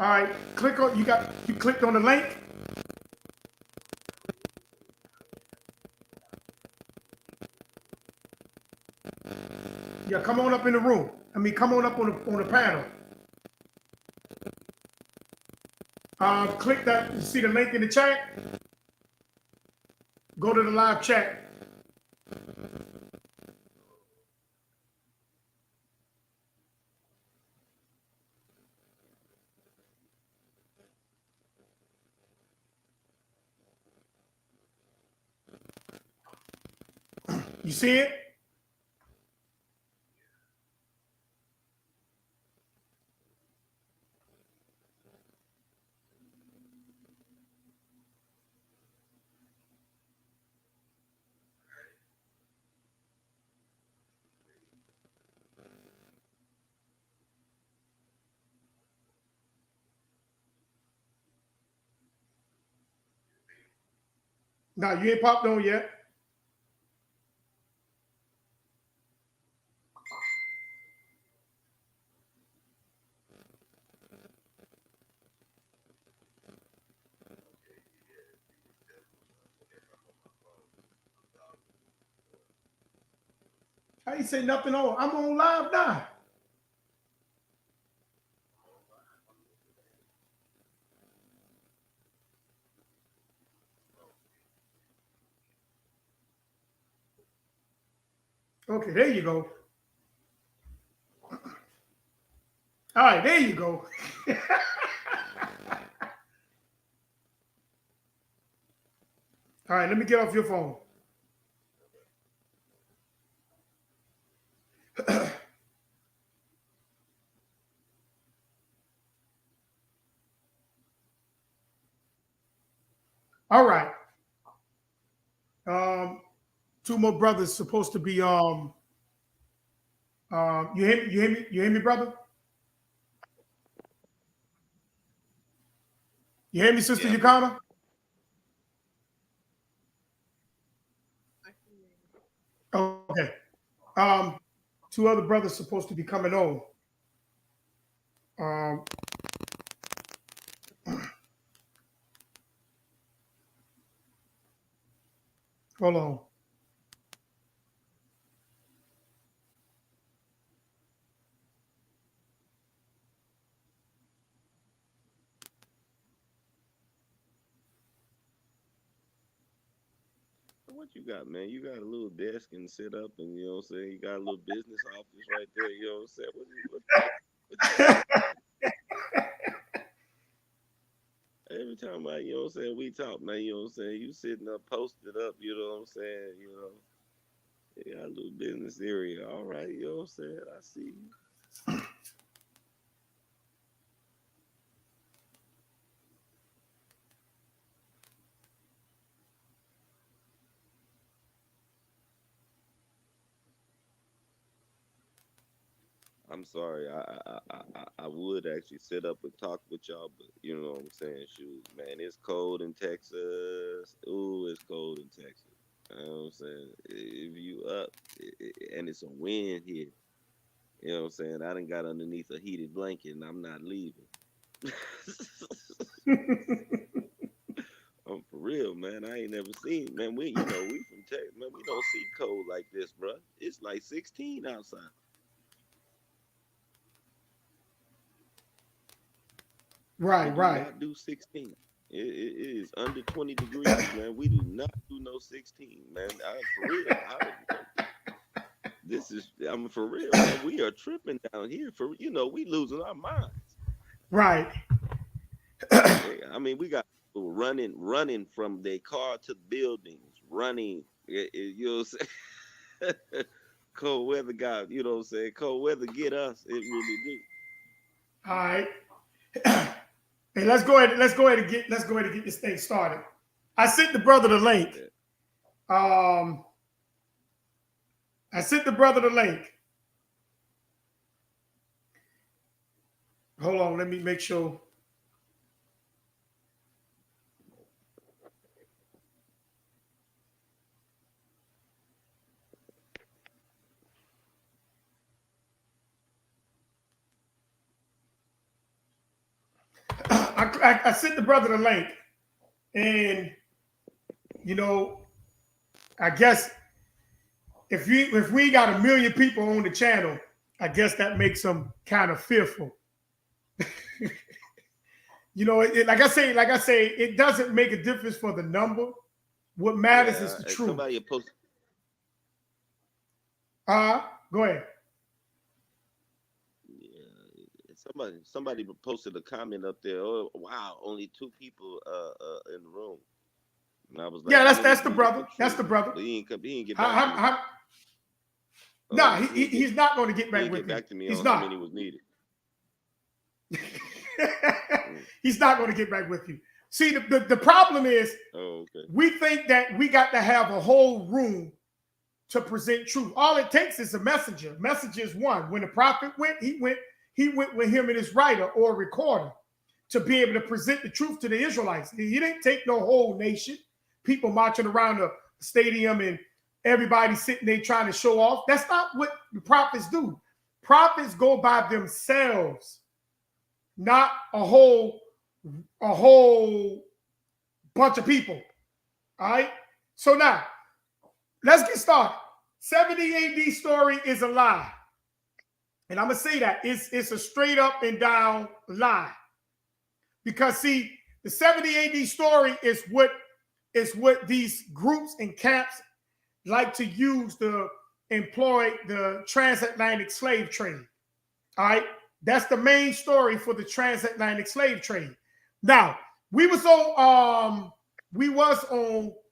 All right, you clicked on the link. Yeah, come on up in the room. Come on up on the panel. Click that. You see the link in the chat? Go to the live chat. You see it? No, you ain't popped on yet. I ain't say nothing on. I'm on live now. Okay, there you go. All right, there you go. All right, let me get off your phone. All right. Two more brothers supposed to be you hear me? You hear me, brother? You hear me, Sister Yeah. Yakana? Okay. Um, two other brothers supposed to be coming on. Um, hold on. What you got, man? You got a little desk and sit up, and you know what I'm saying. You got a little business office right there. You know what I'm saying. What you got? Every time you know what I'm saying, we talk, man. You know what I'm saying. You sitting up, posted up. You know what I'm saying. You know, you got a little business area. All right. You know what I'm saying. I see you. I'm sorry. I would actually sit up and talk with y'all, but you know what I'm saying. Shoot, man, it's cold in Texas. Ooh, it's cold in Texas. You know what I'm saying? If you up and it's a wind here, you know what I'm saying? I done got underneath a heated blanket and I'm not leaving. I'm for real, man. I ain't never seen, man. We from Texas, man. We don't see cold like this, bro. It's like 16 outside. Right, It do right. not do 16. It is under 20 degrees, man. We do not do no 16, man. I'm for real. I'm for real, man. We are tripping down here we losing our minds. Right. I mean, we got people running from their car to the buildings, running. You know what I'm saying? Cold weather, God. You know what I'm saying? Cold weather get us. It really do. All right. Hey, let's go ahead and get this thing started. I sent the brother the link. Yeah. Um, I sent the brother the link. Hold on, let me make sure. I sent the brother the link, and you know, I guess if we got 1 million people on the channel, I guess that makes them kind of fearful. You know, like I say, it doesn't make a difference for the number. What matters is the truth. Somebody posted. Go ahead. Yeah, somebody posted a comment up there. Oh wow, only 2 people in the room. And I was like, yeah, that's the brother. That's the brother. But he ain't get back to me. No, he's not going to get back with you. Back to me he's on not. how many was needed. He's not going to get back with you. See, the problem is, we think that we got to have a whole room to present truth. All it takes is a messenger. Messenger is one. When the prophet went, he went with him and his writer or recorder to be able to present the truth to the Israelites. He didn't take no whole nation, people marching around the stadium and everybody sitting there trying to show off. That's not what the prophets do. Prophets go by themselves, not a whole bunch of people. All right. So now let's get started. 70 AD story is a lie. And I'm going to say that it's a straight up and down lie. Because see, the 70 AD story is what these groups and camps like to use to employ the transatlantic slave trade. All right. That's the main story for the transatlantic slave trade. Now, we was on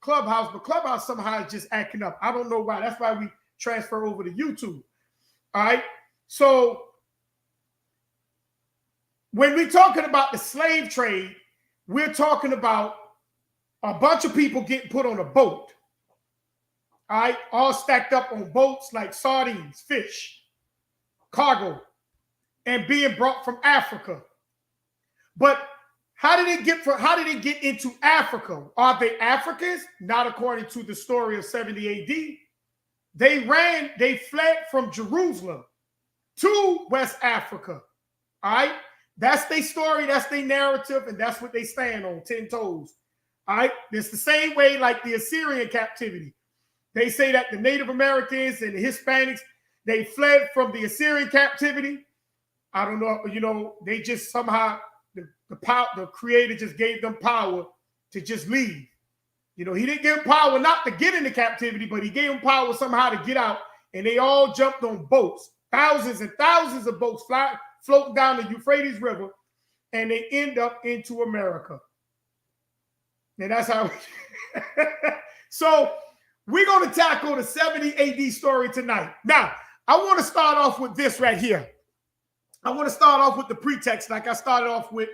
Clubhouse, but Clubhouse somehow is just acting up. I don't know why. That's why we transfer over to YouTube. All right. So when we're talking about the slave trade, we're talking about a bunch of people getting put on a boat. All right, all stacked up on boats like sardines, fish, cargo, and being brought from Africa. But how did it get into Africa? Are they Africans? Not according to the story of 70 AD. They fled from Jerusalem to West Africa. All right, that's their story, that's their narrative, and that's what they stand on, 10 toes. All right, it's the same way like the Assyrian captivity. They say that the Native Americans and the Hispanics, they fled from the Assyrian captivity. I don't know, you know, they just somehow, the Creator just gave them power to just leave. You know, he didn't give them power not to get into captivity, but he gave them power somehow to get out. And they all jumped on boats, thousands and thousands of boats floating down the Euphrates River, and they end up into America. And that's how. So we're going to tackle the 70 AD story tonight. Now, I want to start off with this right here. I want to start off with the pretext, like I started off with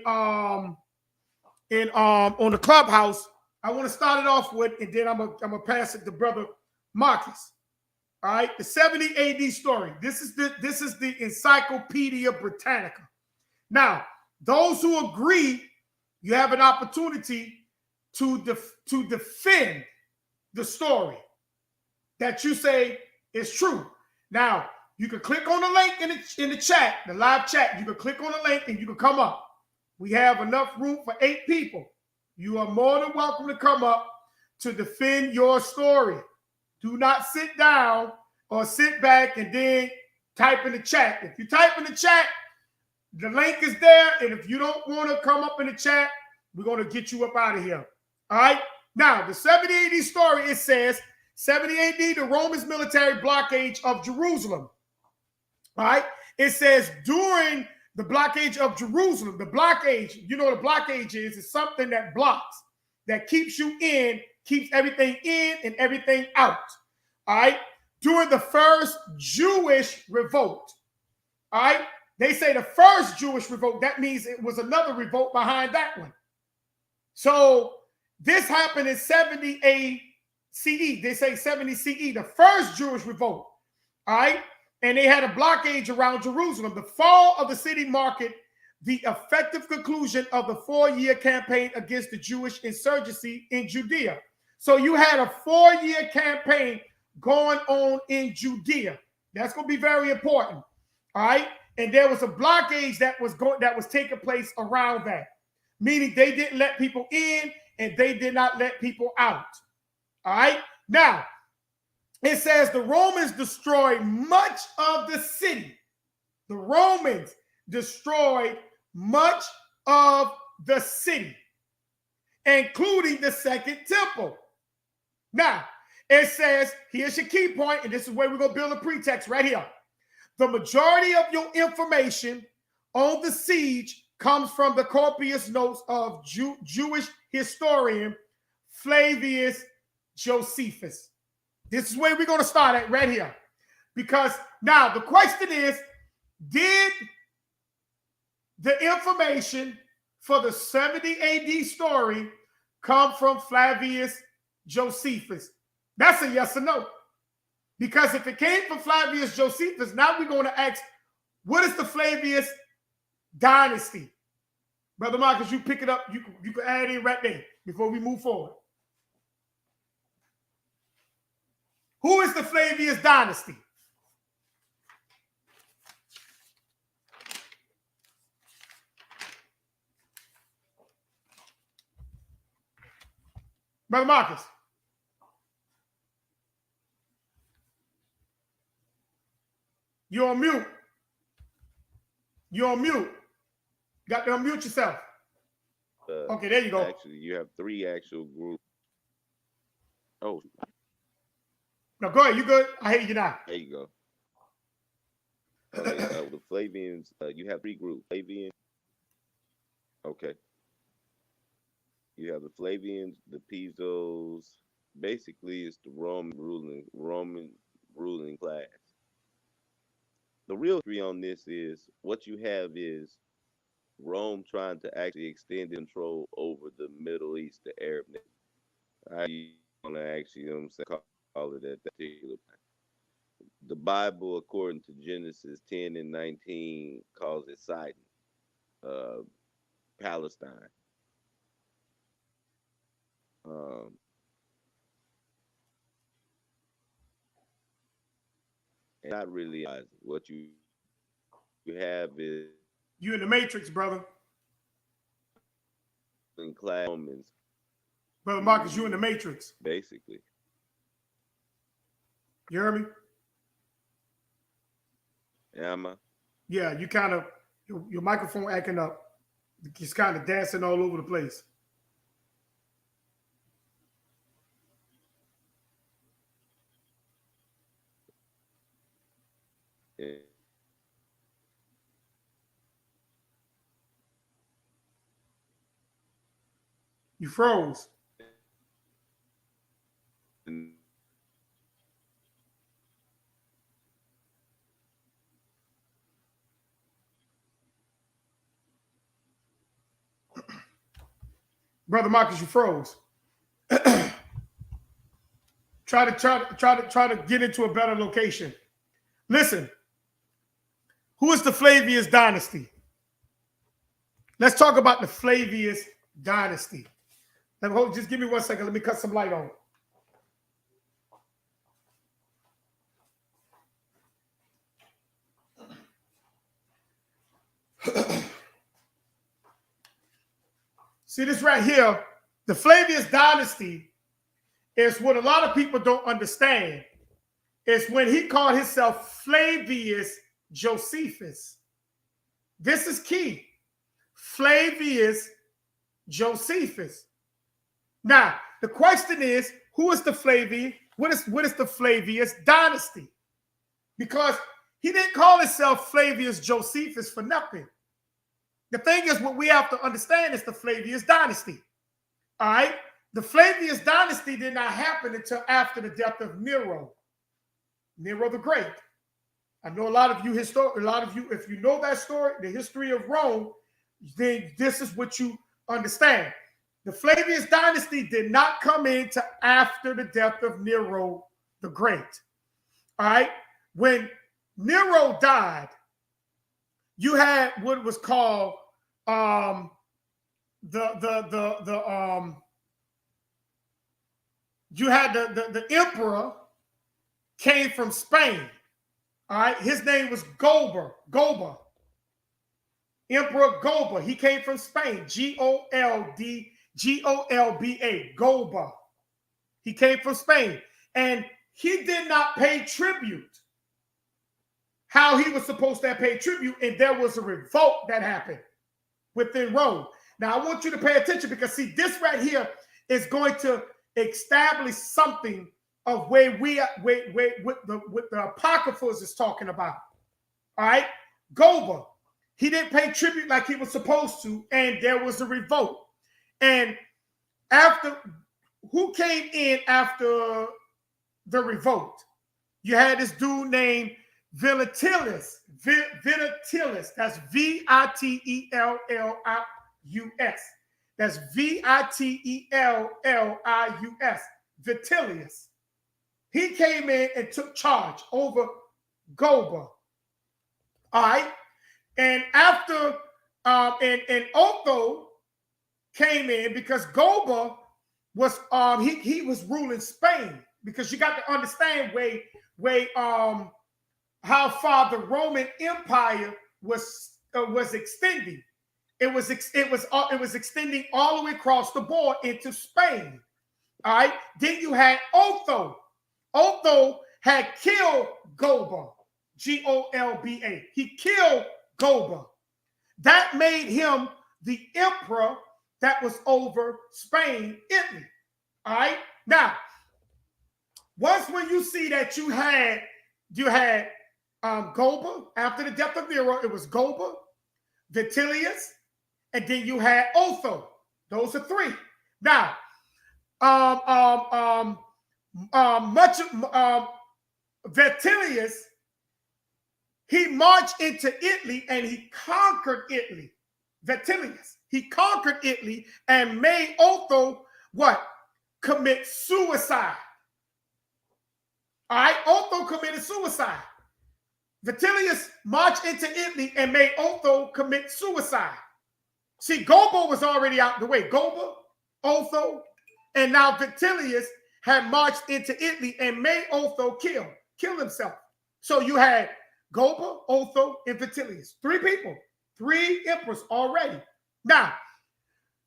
on the Clubhouse. I want to start it off with, and then I'm gonna pass it to Brother Marcus. All right, the 70 AD story. This is the Encyclopedia Britannica. Now, those who agree, you have an opportunity to defend the story that you say is true. Now, you can click on the link in the chat, the live chat. You can click on the link and you can come up. We have enough room for 8 people. You are more than welcome to come up to defend your story. Do not sit down or sit back and then type in the chat. If you type in the chat, the link is there. And if you don't want to come up in the chat, we're going to get you up out of here. All right. Now, the 70 AD story, it says 70 AD, the Romans military blockade of Jerusalem. All right. It says during the blockade of Jerusalem, the blockade, you know what a blockade is something that blocks, that keeps you in, keeps everything in and everything out. All right. During the first Jewish revolt. All right. They say the first Jewish revolt. That means it was another revolt behind that one. So this happened in 70 CE. They say 70 CE, the first Jewish revolt. All right. And they had a blockade around Jerusalem. The fall of the city marked the effective conclusion of the 4-year campaign against the Jewish insurgency in Judea. So you had a 4-year campaign going on in Judea. That's going to be very important. All right. and there was a blockade that was taking place around that, meaning they didn't let people in and they did not let people out. All right. Now, it says the Romans destroyed much of the city. The Romans destroyed much of the city, including the second temple. Now, it says, here's your key point, and this is where we're going to build a pretext right here. The majority of your information on the siege comes from the copious notes of Jewish historian Flavius Josephus. This is where we're going to start at right here. Because now the question is, did the information for the 70 AD story come from Flavius Josephus? That's a yes or no. Because if it came from Flavius Josephus, now we're going to ask, what is the Flavius dynasty? Brother Marcus, you pick it up. You can add in right there before we move forward. Who is the Flavius dynasty? Brother Marcus. You're on mute. You're on mute. You got to unmute yourself. Okay, there you go. Actually, you have 3 actual groups. Oh. No, go ahead. You good? I hear you now. There you go. Okay, the Flavians, you have 3 groups. Flavians. Okay. You have the Flavians, the Pisos. Basically, it's the Roman ruling class. The real theory on this is what you have is Rome trying to actually extend control over the Middle East, the Arab nation. I want to actually, call it at that particular time. The Bible, according to Genesis 10 and 19, calls it Sidon, Palestine. And not really what you have is you in the matrix, brother. In class Romans. Brother Marcus, you in the matrix. Basically. You hear me? Am I? Yeah, you kind of, your microphone acting up. It's kind of dancing all over the place. Yeah. You froze. Brother Marcus, you froze. try to get into a better location. Listen, who is the Flavius dynasty? Let's talk about the Flavius dynasty. Just give me 1 second. Let me cut some light on. See this right here? The Flavius dynasty is what a lot of people don't understand. It's when he called himself Flavius Josephus. This is key. Flavius Josephus. Now, the question is, who is the Flavius? What is the Flavius dynasty? Because he didn't call himself Flavius Josephus for nothing. The thing is, what we have to understand is the Flavius dynasty. All right? The Flavius dynasty did not happen until after the death of Nero. Nero the Great. I know a lot of you, if you know that story, the history of Rome, then this is what you understand. The Flavius dynasty did not come into after the death of Nero the Great. All right? When Nero died, you had what was called you had the emperor came from Spain. All right, his name was Galba. Emperor Golba. He came from Spain. Golba. Golba. He came from Spain. And he did not pay tribute how he was supposed to have paid tribute. And there was a revolt that happened within Rome. Now, I want you to pay attention because, see, this right here is going to establish something of where what the Apocryphals is talking about. All right? Golba, he didn't pay tribute like he was supposed to, and there was a revolt. And after, who came in after the revolt? You had this dude named Vitellius. Vitellius. That's Vitellius. That's Vitellius. Vitellius. He came in and took charge over Golba. All right. And after and Otho came in because Golba was he was ruling Spain, because you got to understand how far the Roman Empire was extending. It was extending all the way across the board into Spain. All right. Then you had Otho. Otho had killed Golba. Golba. He killed Golba. That made him the emperor that was over Spain, Italy. All right. Now, once when you see that you had Golba after the death of Nero, it was Golba, Vitellius, and then you had Otho. Those are three. Now, Vitellius, he marched into Italy and he conquered Italy. Vitellius, he conquered Italy and made Otho what? Commit suicide. All right, Otho committed suicide. Vitellius marched into Italy and made Otho commit suicide. See, Golba was already out the way. Golba, Otho, and now Vitellius had marched into Italy and made Otho kill himself. So you had Golba, Otho, and Vitellius. Three people, three emperors already. Now,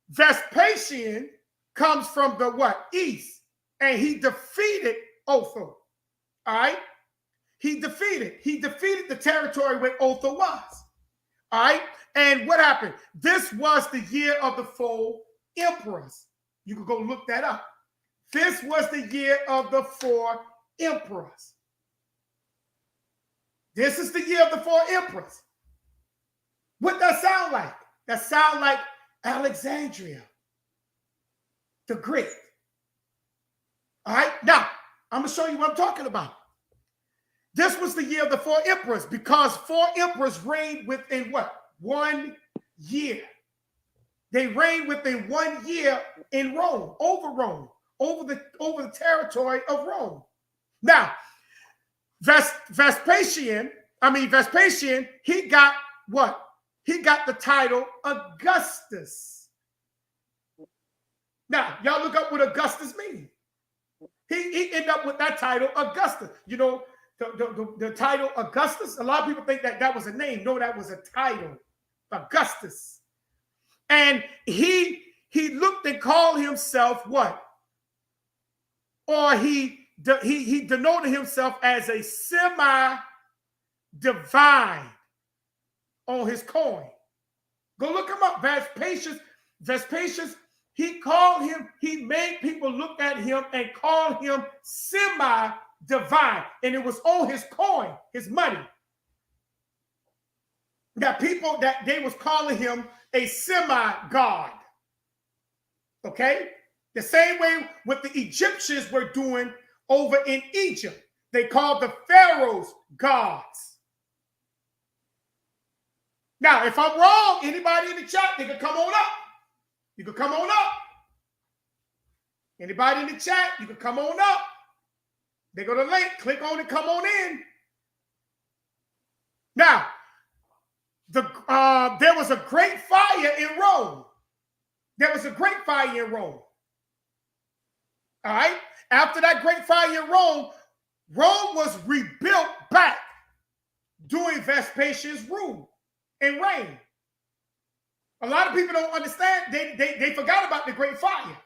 Vespasian comes from the what? East, and he defeated Otho. All right? He defeated the territory where Otho was. All right? And what happened? This was the year of the 4 emperors. You can go look that up. This was the year of the 4 emperors. This is the year of the 4 emperors. What that sound like? That sound like Alexandria the Great. All right? Now, I'm going to show you what I'm talking about. This was the year of the 4 emperors because 4 emperors reigned within what? 1 year. They reigned within 1 year in Rome, over the territory of Rome. Now, Vespasian, he got what? He got the title Augustus. Now, y'all look up what Augustus means. He ended up with that title Augustus. You know, the title Augustus, a lot of people think that was a name. No, that was a title, Augustus. And he looked and called himself what? Or he denoted himself as a semi-divine on his coin. Go look him up. Vespasian, he made people look at him and call him semi-divine. And it was on his coin, his money. That they was calling him a semi-god. Okay? The same way what the Egyptians were doing over in Egypt. They called the pharaohs gods. Now, if I'm wrong, anybody in the chat, they can come on up. You can come on up. Anybody in the chat, you can come on up. They go to the link, click on it, come on in. Now, there was a great fire in Rome. There was a great fire in Rome. All right? After that great fire in Rome, Rome was rebuilt back during Vespasian's rule and reign. A lot of people don't understand. They forgot about the Great Fire.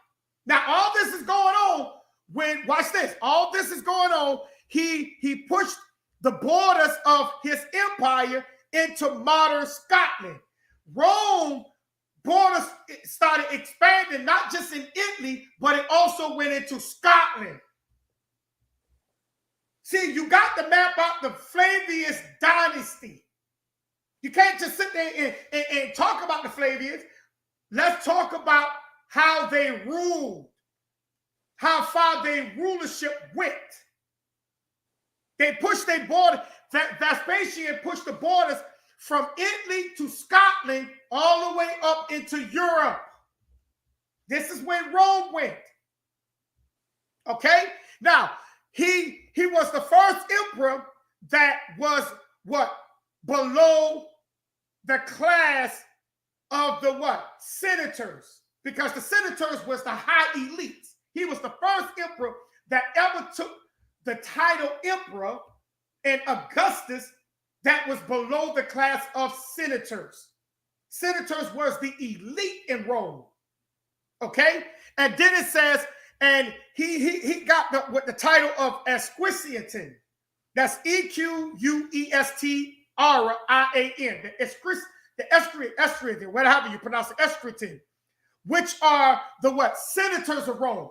Now, all this is going on when, watch this, all this is going on. He pushed the borders of his empire into modern Scotland. Rome borders started expanding, not just in Italy, but it also went into Scotland. See, you got to map out the Flavius dynasty. You can't just sit there and talk about the Flavians. Let's talk about how they ruled, how far their rulership went. They pushed their border. Vespasian pushed the borders from Italy to Scotland all the way up into Europe. This is when Rome went. Okay? Now, he was the first emperor that was what? Below the class of the what? Senators. Because the senators was the high elites. He was the first emperor that ever took the title emperor, and Augustus that was below the class of senators. Senators was the elite in Rome. Okay? And then it says, and he got the title of Esquician. That's Equestrian. The Estrian, whatever you pronounce it, Estrian, which are the what? Senators of Rome.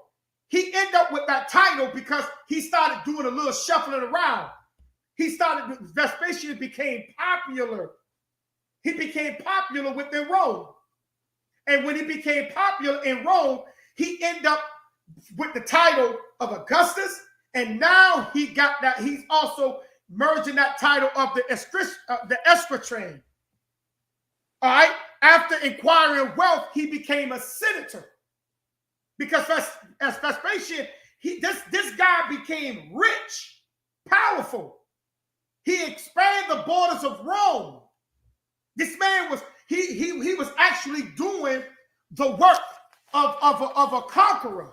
He ended up with that title because he started doing a little shuffling around. Vespasian became popular. He became popular within Rome. And when he became popular in Rome, he ended up with the title of Augustus. And now he got that. He's also merging that title of the Esquitran. All right. After acquiring wealth, he became a senator. Because as Vespasian, this guy became rich, powerful. He expanded the borders of Rome. This man was he was actually doing the work of a conqueror.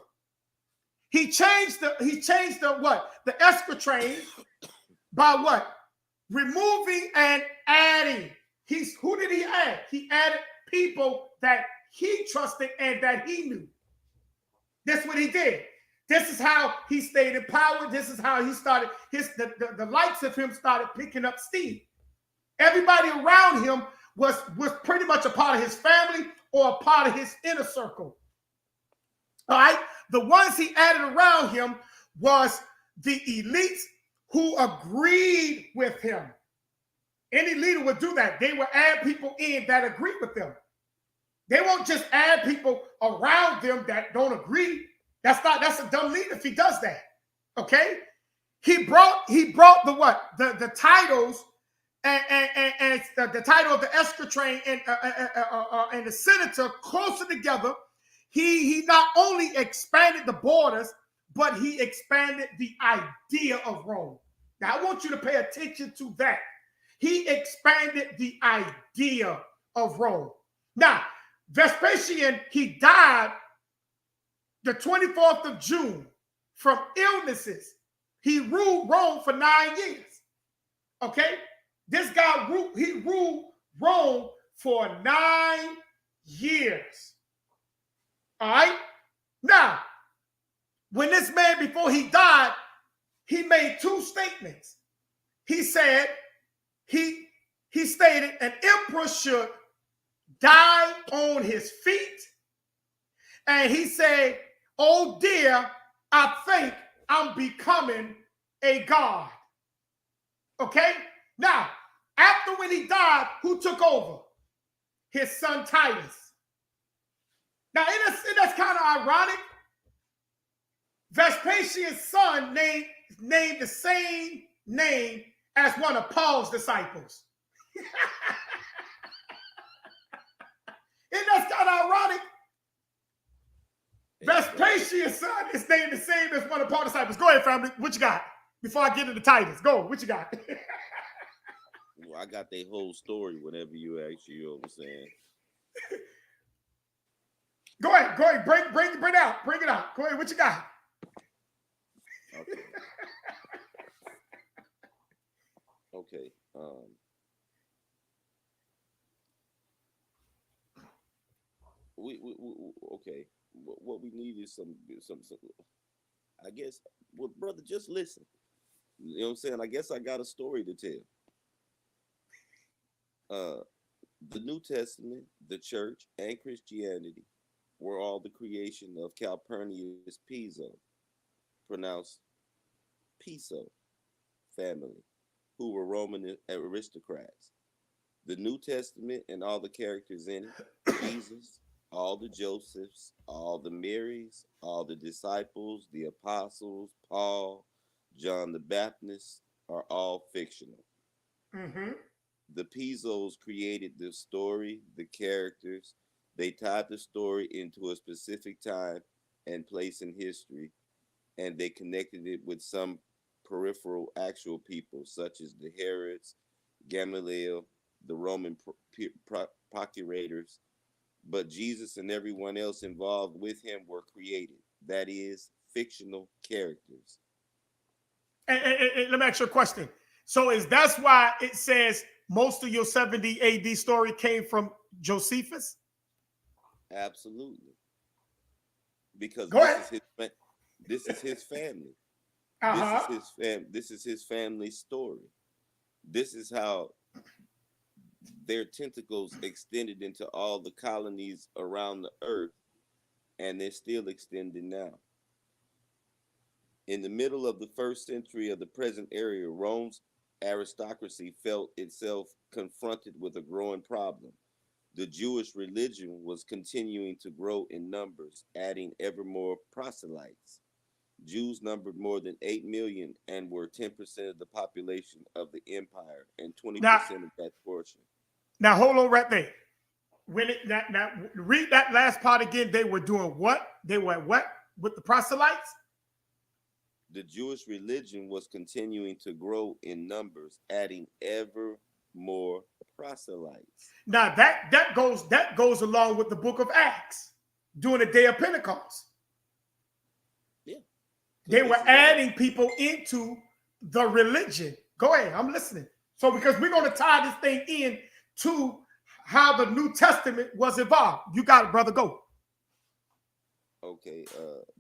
He changed the what? The Esquitran by what? Removing and adding. Who did he add? He added people that he trusted and that he knew. That's what he did. This is how he stayed in power. This is how he started the likes of him started picking up steam. Everybody around him was pretty much a part of his family or a part of his inner circle. All right. The ones he added around him was the elites who agreed with him. Any leader would do that. They would add people in that agree with them. They won't just add people around them that don't agree. That's a dumb leader if he does that. Okay? He brought the what? The titles and the title of the Esquitran and the senator closer together. He not only expanded the borders, but he expanded the idea of Rome. Now I want you to pay attention to that. He expanded the idea of Rome. Now, Vespasian, he died the 24th of June from illnesses. He ruled Rome for 9 years. Okay? This guy ruled Rome for 9 years. All right? Now, when this man, before he died, he made two statements. He said, he stated an emperor should die on his feet. And he said, oh dear, I think I'm becoming a god. Okay? Now, after when he died, who took over? His son Titus. Now, that's kind of ironic. Vespasian's son named the same name as one of Paul's disciples. Isn't that kind of ironic? Vespasian's son is named the same as one of Paul's disciples. Go ahead, family. What you got? Before I get into Titus. Go. What you got? Well, I got the whole story whenever you actually, you know what I'm saying? Go ahead. Bring it out. Bring it out. Go ahead. What you got? Okay. Okay. Okay. What we need is some. I guess. Well, brother, just listen. You know what I'm saying? I guess I got a story to tell. Uh, the New Testament, the Church, and Christianity were all the creation of Calpurnius Piso, pronounced Piso family, who were Roman aristocrats. The New Testament and all the characters in it, Jesus, all the Josephs, all the Marys, all the disciples, the apostles, Paul, John the Baptist, are all fictional. Mm-hmm. The Pisos created the story, the characters. They tied the story into a specific time and place in history, and they connected it with some peripheral actual people, such as the Herods, Gamaliel, the Roman procurators. But Jesus and everyone else involved with him were created. That is, fictional characters. And let me ask you a question. So is that's why it says most of your 70 AD story came from Josephus? Absolutely, because Go ahead. this is his family. This is Uh-huh. his This is his family story. This is how their tentacles extended into all the colonies around the earth, and they're still extending now. In the middle of the first century of the present era, Rome's aristocracy felt itself confronted with a growing problem. The Jewish religion was continuing to grow in numbers, adding ever more proselytes. Jews numbered more than 8 million and were 10% of the population of the empire and Now, 20% of that portion. now hold on right there. When it now read that last part again. They were doing what? They were what with the proselytes? The Jewish religion was continuing to grow in numbers, adding ever more proselytes. Now that goes along with the book of Acts during the day of Pentecost. Yeah, because They were this is all. adding people into the religion. Go ahead, I'm listening. So because we're going to tie this thing in to how the New Testament was involved. You got it, brother. Go. Okay,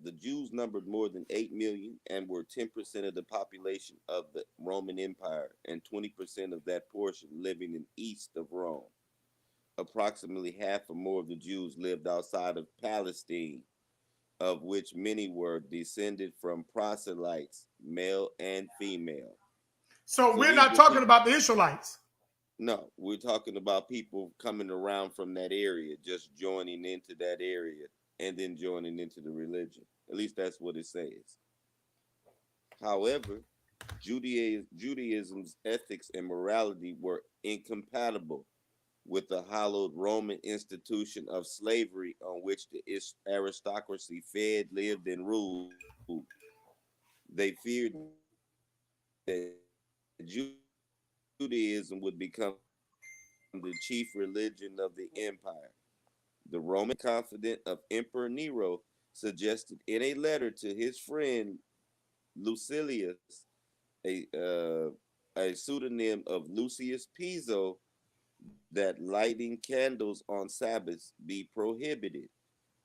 the Jews numbered more than 8 million and were 10% of the population of the Roman Empire and 20% of that portion living in east of Rome. Approximately half or more of the Jews lived outside of Palestine, of which many were descended from proselytes, male and female. So So we're these not were talking people. about the Israelites. No, we're talking about people coming around from that area, just joining into that area and then joining into the religion. At least that's what it says. However, Judaism's ethics and morality were incompatible with the hallowed Roman institution of slavery on which the aristocracy fed, lived, and ruled. They feared that Judaism would become the chief religion of the empire. The Roman, confident of Emperor Nero, suggested in a letter to his friend Lucilius, a pseudonym of Lucius Piso, that lighting candles on Sabbaths be prohibited.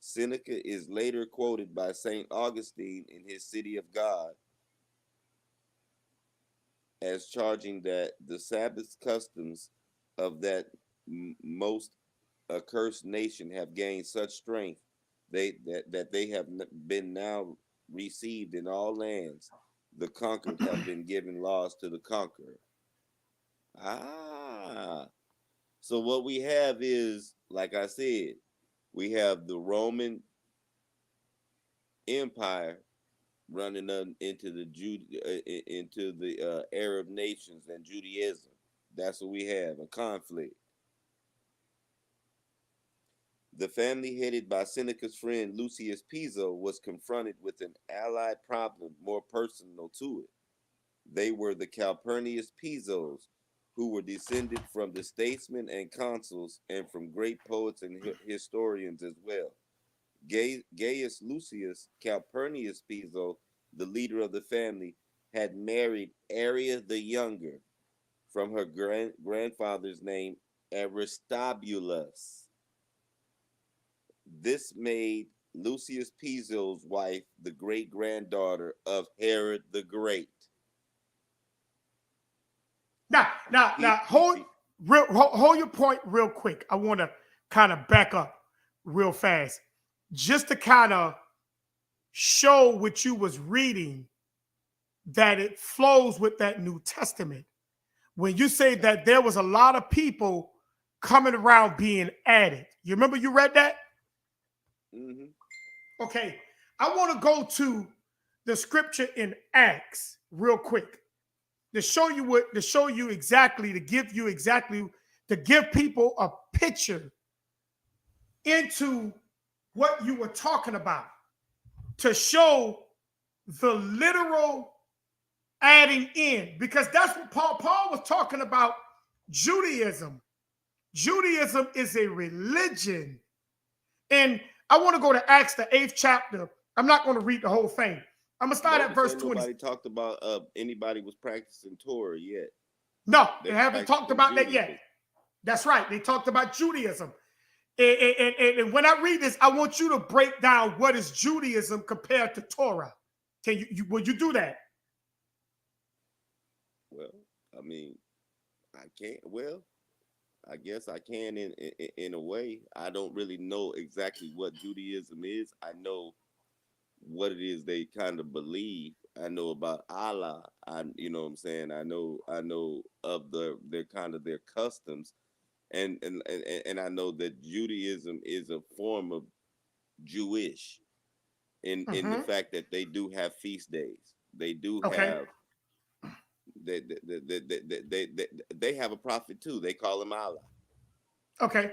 Seneca is later quoted by St. Augustine in his City of God as charging that the Sabbath customs of that most accursed nation have gained such strength that they have been now received in all lands. The conquered have been given laws to the conqueror. Ah, so what we have is, like I said, we have the Roman Empire running into the Arab nations and Judaism. That's what we have, a conflict. The family headed by Seneca's friend Lucius Piso was confronted with an allied problem more personal to it. They were the Calpurnius Pisos, who were descended from the statesmen and consuls and from great poets and historians as well. Gaius Lucius Calpurnius Piso, the leader of the family, had married Arria the Younger from her grandfather's name Aristobulus. This made Lucius Piso's wife the great-granddaughter of Herod the Great. Now, hold your point real quick. I want to kind of back up real fast, just to kind of show what you was reading, that it flows with that New Testament. When you say that there was a lot of people coming around being added, you remember you read that? Mm-hmm. Okay, I want to go to the scripture in Acts real quick to show you exactly, to give people a picture into what you were talking about, to show the literal adding in, because that's what Paul was talking about. Judaism is a religion. And I want to go to Acts, the 8th chapter. I'm not going to read the whole thing. I'm going to start at verse 20. Nobody talked about anybody was practicing Torah yet. No, they haven't talked about that yet. That's right. They talked about Judaism. And when I read this, I want you to break down what is Judaism compared to Torah. Would you do that? Well, I mean, I can't. Well, I guess I can in a way. I don't really know exactly what Judaism is. I know what it is they kind of believe. I know about Allah. You know what I'm saying? I know of their kind of their customs, and I know that Judaism is a form of Jewish in the fact that they do have feast days. They do have they have a prophet too. They call him Allah. Okay.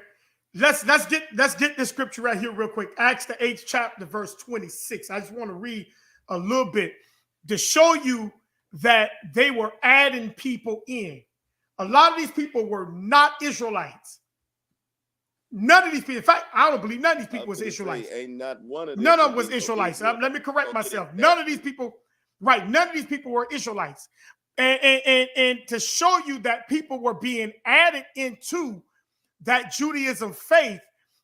Let's get this scripture right here real quick. Acts the 8th chapter, verse 26. I just want to read a little bit to show you that they were adding people in. A lot of these people were not Israelites. None of these people, in fact, I don't believe none of these people was Israelites. Ain't not one of them. None of them was Israelites. Let me correct myself. None of these people, right? None of these people were Israelites. And to show you that people were being added into that Judaism faith,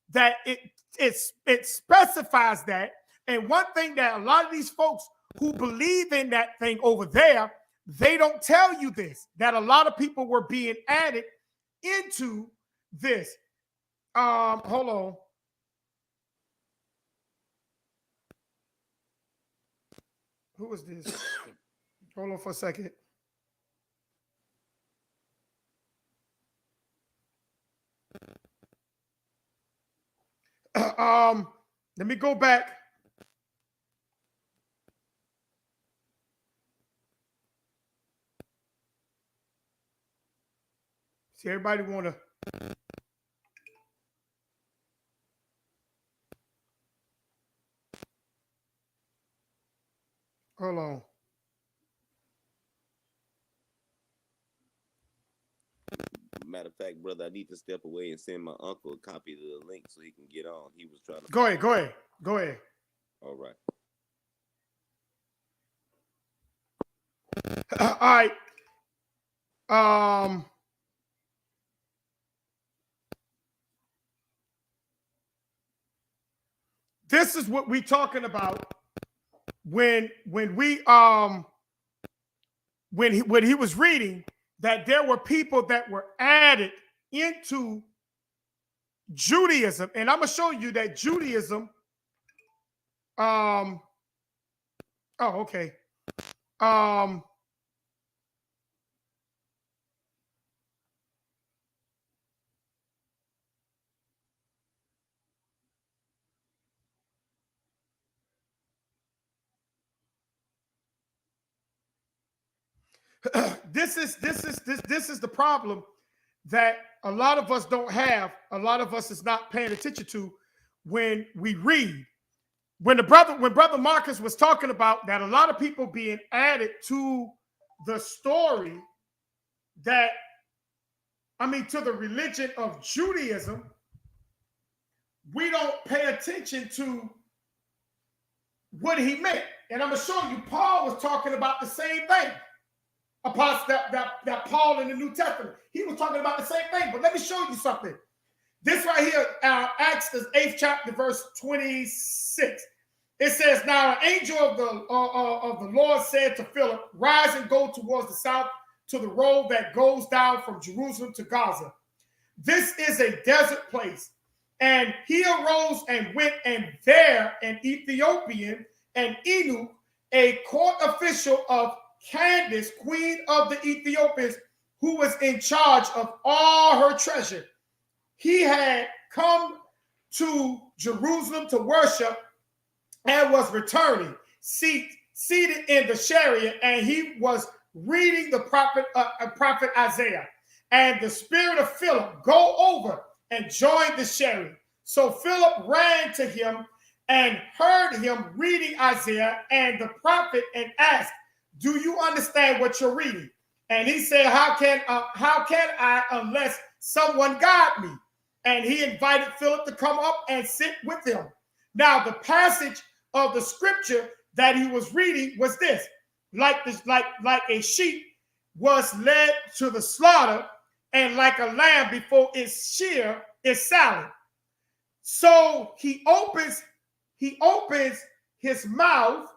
that it specifies that. And one thing that a lot of these folks who believe in that thing over there, they don't tell you this, that a lot of people were being added into this. Hold on. Who is this? Hold on for a second. Let me go back. See, everybody want to. Hold on. Matter of fact, brother, I need to step away and send my uncle a copy of the link so he can get on. He was trying to. Go ahead. All right. All right. This is what we talking about when he was reading that there were people that were added into Judaism. And I'm going to show you that Judaism, okay. This is the problem that a lot of us don't have. A lot of us is not paying attention to when we read. When brother Marcus was talking about that, a lot of people being added to the story to the religion of Judaism, we don't pay attention to what he meant. And I'm gonna show you, Paul was talking about the same thing. Apostle that Paul in the New Testament, he was talking about the same thing. But let me show you something. This right here, Acts the 8th chapter, verse 26. It says, "Now an angel of the Lord said to Philip, Rise and go towards the south to the road that goes down from Jerusalem to Gaza. This is a desert place." And he arose and went, and there an Ethiopian, and Eunuch, a court official of Candace, queen of the Ethiopians, who was in charge of all her treasure. He had come to Jerusalem to worship and was returning, seated in the chariot, and he was reading the prophet Isaiah. And the spirit of Philip go over and joined the chariot. So Philip ran to him and heard him reading Isaiah and the prophet, and asked, "Do you understand what you're reading?" And he said, how can I unless someone guide me?" And he invited Philip to come up and sit with him. Now, the passage of the scripture that he was reading was this: like a sheep was led to the slaughter, and like a lamb before its shear is silent. So he opens his mouth.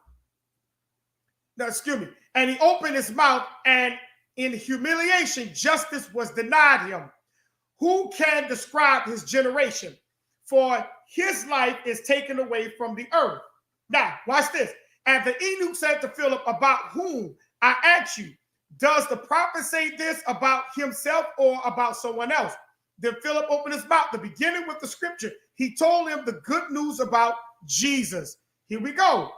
No, excuse me. And he opened his mouth, and in humiliation, justice was denied him. Who can describe his generation? For his life is taken away from the earth. Now, watch this. And the eunuch said to Philip, "About whom, I ask you, does the prophet say this, about himself or about someone else?" Then Philip opened his mouth, the beginning with the scripture. He told him the good news about Jesus. Here we go.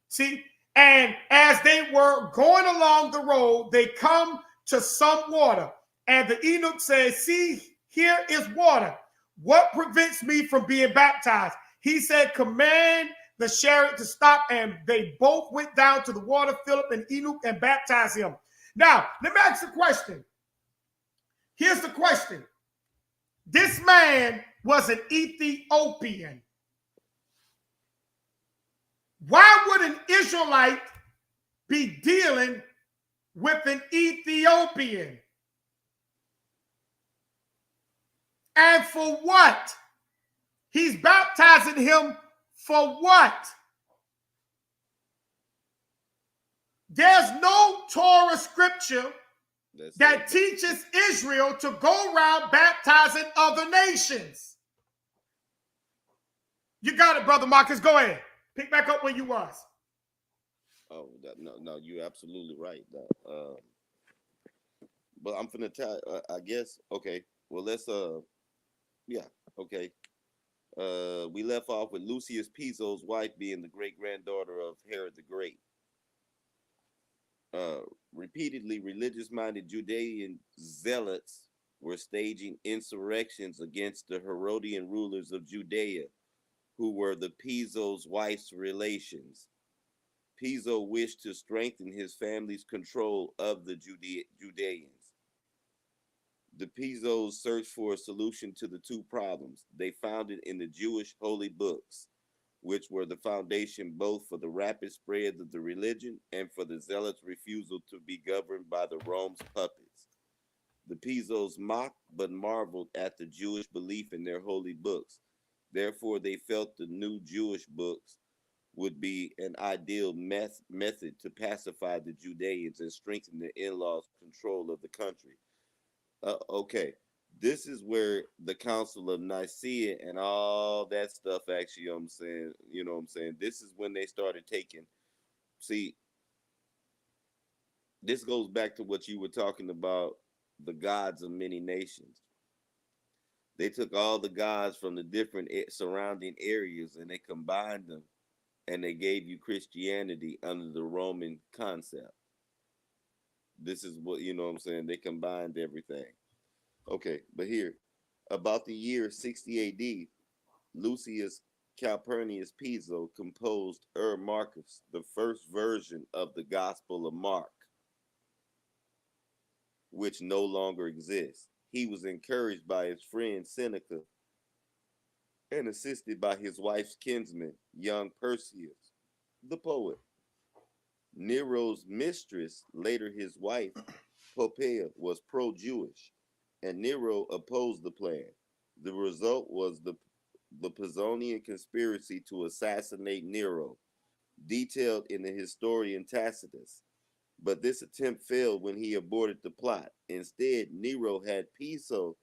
See, and as they were going along the road, they come to some water. And the eunuch said, "See, here is water. What prevents me from being baptized?" He said, "Command the chariot to stop." And they both went down to the water, Philip and Eunuch, and baptized him. Now, let me ask you a question. Here's the question. This man was an Ethiopian. Why would an Israelite be dealing with an Ethiopian? And for what? He's baptizing him for what? There's no Torah scripture that teaches Israel to go around baptizing other nations. You got it, Brother Marcus. Go ahead. Pick back up where you was. Oh, no, you're absolutely right. But I'm finna tell. I guess. Okay. Well, let's. Yeah. Okay. We left off with Lucius Piso's wife being the great granddaughter of Herod the Great. Repeatedly, religious-minded Judean zealots were staging insurrections against the Herodian rulers of Judea, who were the Piso's wife's relations. Piso wished to strengthen his family's control of the Judeans. The Pisos searched for a solution to the two problems. They found it in the Jewish holy books, which were the foundation both for the rapid spread of the religion and for the zealots' refusal to be governed by the Rome's puppets. The Pisos mocked but marveled at the Jewish belief in their holy books. Therefore, they felt the new Jewish books would be an ideal method to pacify the Judeans and strengthen the in-laws' control of the country. Okay, this is where the Council of Nicaea and all that stuff actually, you know what I'm saying? This is when they started taking, see, this goes back to what you were talking about, the gods of many nations. They took all the gods from the different surrounding areas and they combined them and they gave you Christianity under the Roman concept. This is what, you know what I'm saying? They combined everything. Okay, but here, about the year 60 AD, Lucius Calpurnius Piso composed Marcus, the first version of the Gospel of Mark, which no longer exists. He was encouraged by his friend Seneca and assisted by his wife's kinsman, young Perseus, the poet. Nero's mistress, later his wife, Poppaea, was pro-Jewish, and Nero opposed the plan. The result was the Pisonian conspiracy to assassinate Nero, detailed in the historian Tacitus. But this attempt failed when he aborted the plot. Instead, Nero had Piso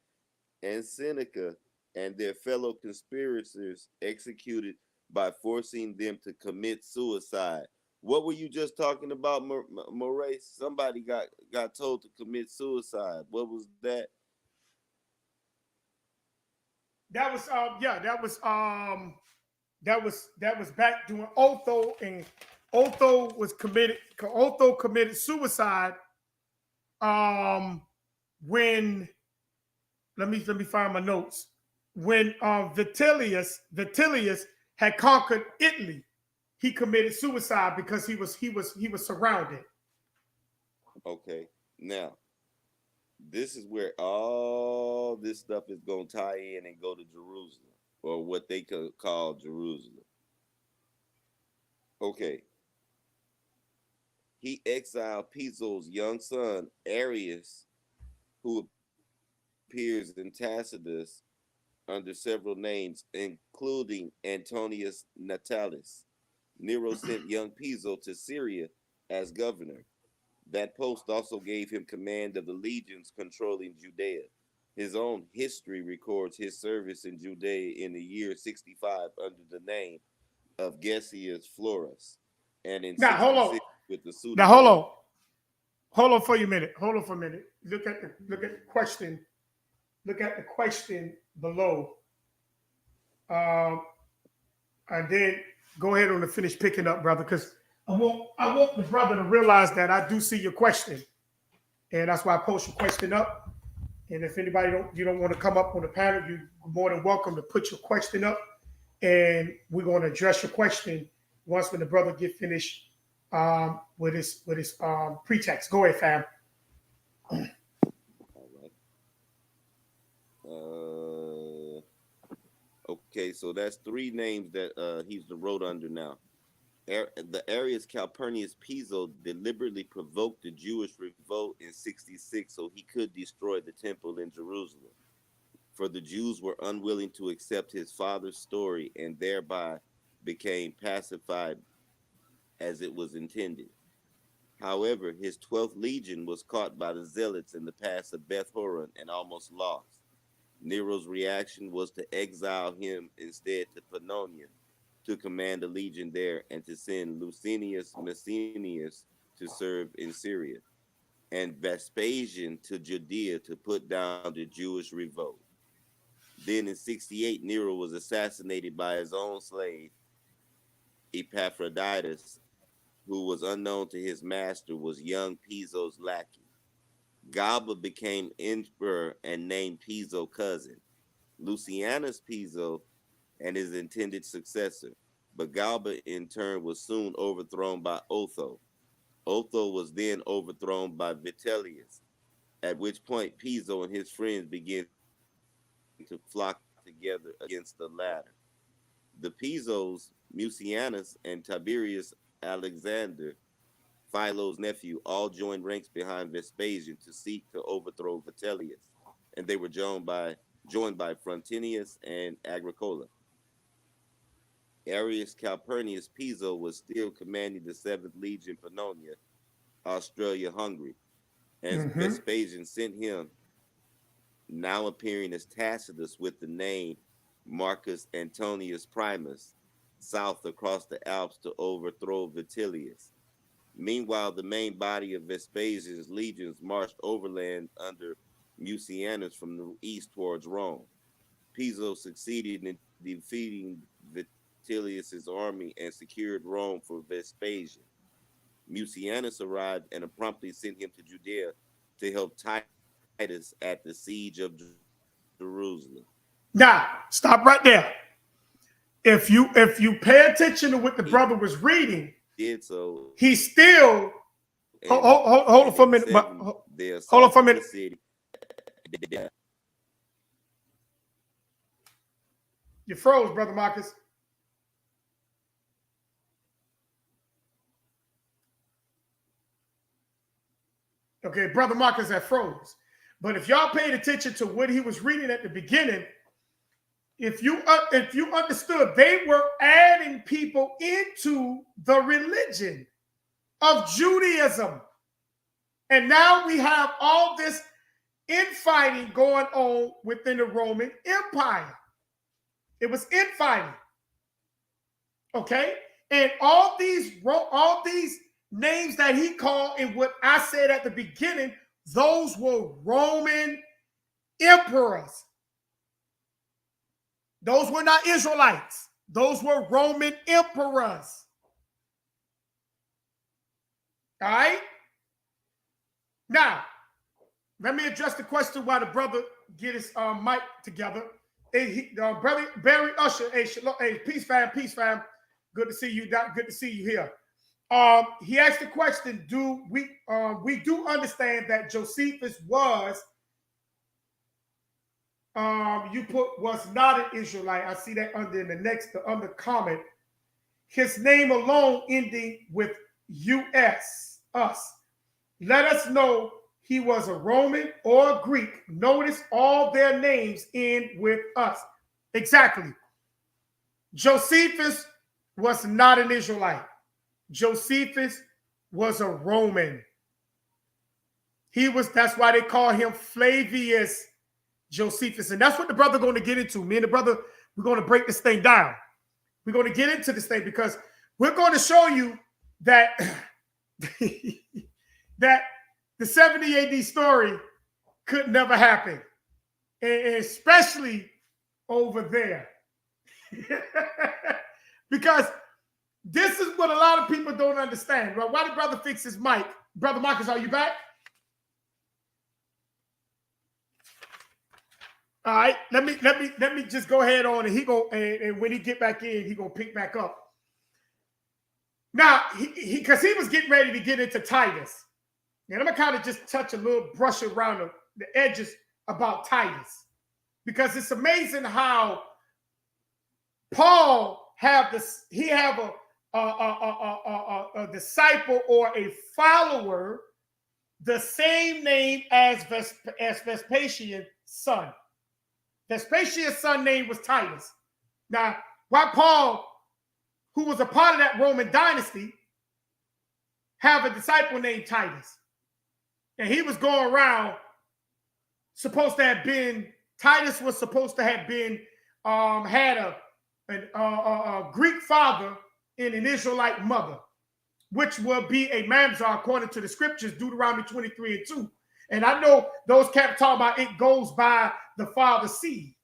and Seneca and their fellow conspirators executed by forcing them to commit suicide. What were you just talking about, Moraes? Somebody got told to commit suicide. What was that? That was that was back during Otho, and Otho committed suicide when let me find my notes. When Vitellius had conquered Italy, he committed suicide because he was surrounded. Okay. Now, this is where all this stuff is going to tie in and go to Jerusalem, or what they could call Jerusalem. Okay. He exiled Piso's young son, Arius, who appears in Tacitus under several names, including Antonius Natalis. Nero sent young Piso to Syria as governor. That post also gave him command of the legions controlling Judea. His own history records his service in Judea in the year 65 under the name of Gessius Florus, and in Now hold on. with the pseudonym. Now hold on. Hold on for a minute. Hold on for a minute. Look at the question. Look at the question below. And then go ahead on and finish picking up, brother, because I want the brother to realize that I do see your question, and that's why I post your question up. And if anybody don't want to come up on the panel, you're more than welcome to put your question up, and we're going to address your question once when the brother get finished with his pretext. Go ahead, fam. All right. Okay, so that's three names that he's wrote under now. The Arius Calpurnius Piso deliberately provoked the Jewish revolt in 66 so he could destroy the temple in Jerusalem. For the Jews were unwilling to accept his father's story and thereby became pacified as it was intended. However, his 12th legion was caught by the zealots in the pass of Beth Horon and almost lost. Nero's reaction was to exile him instead to Pannonia, to command a legion there, and to send Licinius Maecenas to serve in Syria, and Vespasian to Judea to put down the Jewish revolt. Then in 68, Nero was assassinated by his own slave, Epaphroditus, who was unknown to his master, was young Piso's lackey. Galba became emperor and named Piso cousin, Lucianus Piso, and his intended successor. But Galba in turn was soon overthrown by Otho. Otho was then overthrown by Vitellius, at which point Piso and his friends began to flock together against the latter. The Pisos, Mucianus and Tiberius Alexander, Philo's nephew, all joined ranks behind Vespasian to seek to overthrow Vitellius, and they were joined by Frontinius and Agricola. Arius Calpurnius Piso was still commanding the 7th Legion Pannonia, Australia-Hungary, and Vespasian sent him, now appearing as Tacitus with the name Marcus Antonius Primus, south across the Alps to overthrow Vitellius. Meanwhile, the main body of Vespasian's legions marched overland under Mucianus from the east towards Rome. Piso succeeded in defeating Vitellius's army and secured Rome for Vespasian. Mucianus arrived and promptly sent him to Judea to help Titus at the siege of Jerusalem. Now, stop right there. If you pay attention to what the brother was reading, did so. He still hold on for a minute. Hold on for a minute. You froze, brother Marcus. Okay, brother Marcus had froze. But if y'all paid attention to what he was reading at the beginning, if you understood, they were adding people into the religion of Judaism. And now we have all this infighting going on within the Roman Empire. It was infighting. Okay? And all these names that he called, and what I said at the beginning, those were Roman emperors. Those were not Israelites. Those were Roman emperors. All right? Now, let me address the question while the brother get his mic together. Brother Barry Usher, hey, peace fam. Good to see you, Doc. Good to see you here. He asked the question: we do understand that Josephus was was not an Israelite. I see that under the under comment. His name alone ending with us. Let us know he was a Roman or a Greek. Notice all their names end with us. Exactly. Josephus was not an Israelite. Josephus was a Roman. That's why they call him Flavius Josephus. And that's what the brother going to get into. Me and the brother, we're going to break this thing down. We're going to get into this thing because we're going to show you that, that the 70 AD story could never happen, and especially over there. Because this is what a lot of people don't understand. Right? Why did brother fix his mic? Brother Marcus, are you back? All right, let me just go ahead on, and and when he get back in, he gonna pick back up. Now, because he was getting ready to get into Titus, and I'm gonna kind of just touch a little brush around the edges about Titus, because it's amazing how Paul have this. He have a disciple or a follower, the same name as Vespasian's son. Vespasian's son name was Titus. Now, why Paul, who was a part of that Roman dynasty, have a disciple named Titus? And he was going around, Titus was supposed to have been, had a Greek father and an Israelite mother, which will be a mamzer according to the scriptures, Deuteronomy 23:2. And I know those cats talk about it goes by the father's seed.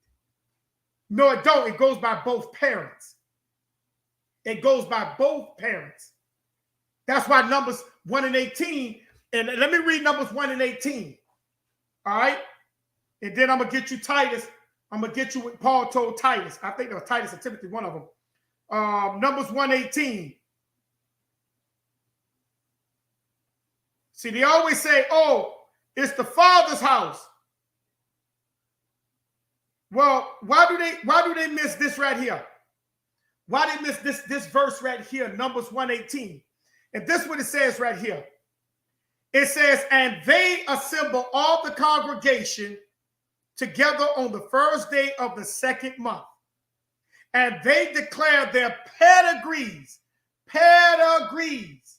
No, it don't. It goes by both parents. It goes by both parents. That's why Numbers 1:18, and let me read Numbers 1:18. All right? And then I'm going to get you Titus. I'm going to get you what Paul told Titus. I think that was Titus and Timothy, one of them. Numbers 1:18. See, they always say, oh, it's the father's house. Well, why do they miss this right here? Why they miss this verse right here, Numbers 1:18? And this is what it says right here. It says, and they assemble all the congregation together on the first day of the second month. And they declare their pedigrees. Pedigrees.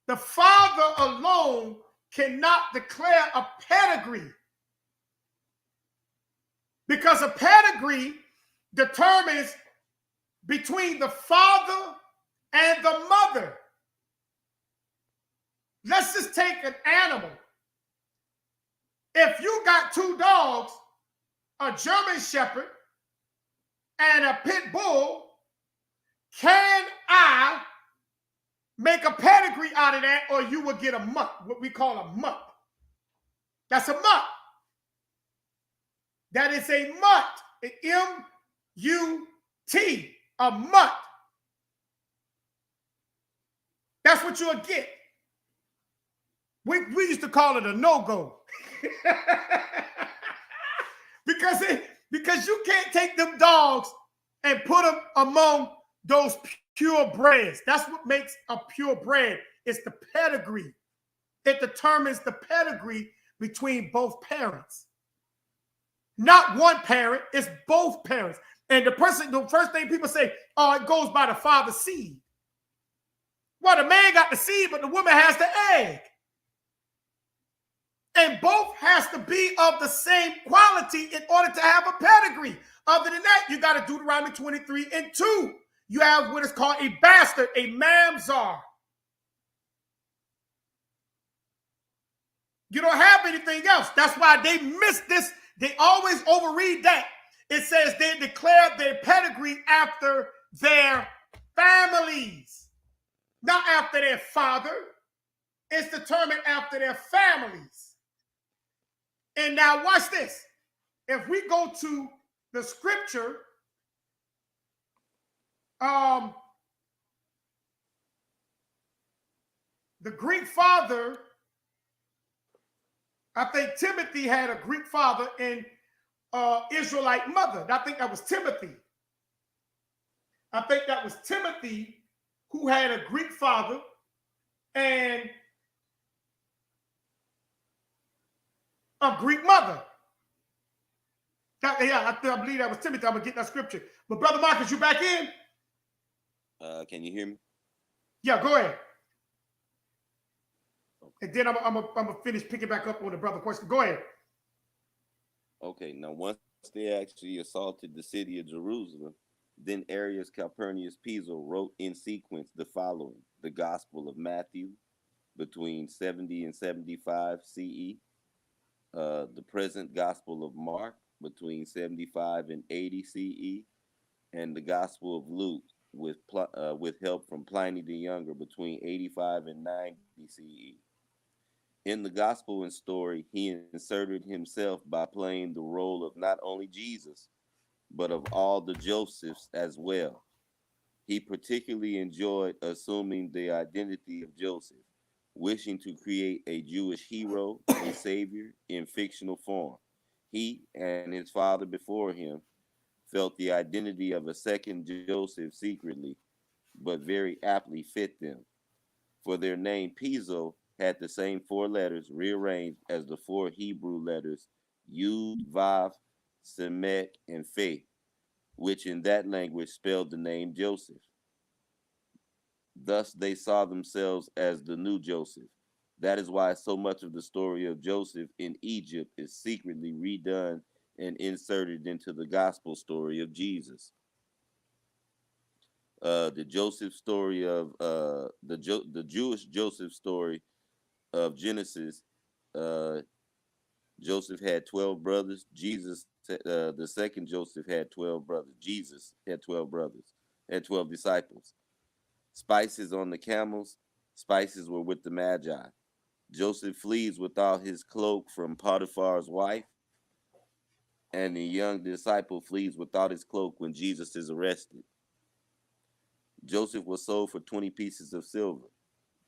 The father alone cannot declare a pedigree, because a pedigree determines between the father and the mother. Let's just take an animal. If you got two dogs, a German Shepherd and a Pit Bull, can I make a pedigree out of that, or you will get a mutt, what we call a mutt? That's a mutt. That is a mutt, an M-U-T, a mutt. That's what you'll get. We used to call it a no-go. because you can't take them dogs and put them among those purebreds. That's what makes a purebred. It's the pedigree. It determines the pedigree between both parents. not one parent, it's both parents. And the first thing people say, oh, it goes by the father's seed. Well, the man got the seed, but the woman has the egg. And both has to be of the same quality in order to have a pedigree. Other than that, you got to Deuteronomy 23:2. You have what is called a bastard, a mamzar. You don't have anything else. That's why they miss this. They always overread that. It says they declare their pedigree after their families, not after their father. It's determined after their families. And now watch this. If we go to the scripture, the Greek father, I think Timothy had a Greek father and Israelite mother. I think that was Timothy. I think that was Timothy who had a Greek father and a Greek mother. I believe that was Timothy. I'm going to get that scripture. But Brother Marcus, you back in? Can you hear me? Yeah, go ahead. And then I'm gonna finish picking back up on the brother question. Go ahead. Okay, now once they actually assaulted the city of Jerusalem, then Arius Calpurnius Piso wrote in sequence the following: the Gospel of Matthew between 70 and 75 CE, the present Gospel of Mark between 75 and 80 CE, and the Gospel of Luke with help from Pliny the Younger between 85 and 90 CE. In the gospel and story, he inserted himself by playing the role of not only Jesus, but of all the Josephs as well. He particularly enjoyed assuming the identity of Joseph, wishing to create a Jewish hero, a savior, in fictional form. He and his father before him felt the identity of a second Joseph secretly, but very aptly fit them. For their name Piso had the same four letters rearranged as the four Hebrew letters Yud, Vav, Semek, and Fe, which in that language spelled the name Joseph. Thus they saw themselves as the new Joseph. That is why so much of the story of Joseph in Egypt is secretly redone and inserted into the gospel story of Jesus. The Joseph story of the Jewish Joseph story of Genesis, Joseph had 12 brothers. Jesus, the second Joseph, had 12 brothers. Jesus had 12 brothers, had 12 disciples. Spices on the camels, spices were with the Magi. Joseph flees without his cloak from Potiphar's wife, and the young disciple flees without his cloak when Jesus is arrested. Joseph was sold for 20 pieces of silver.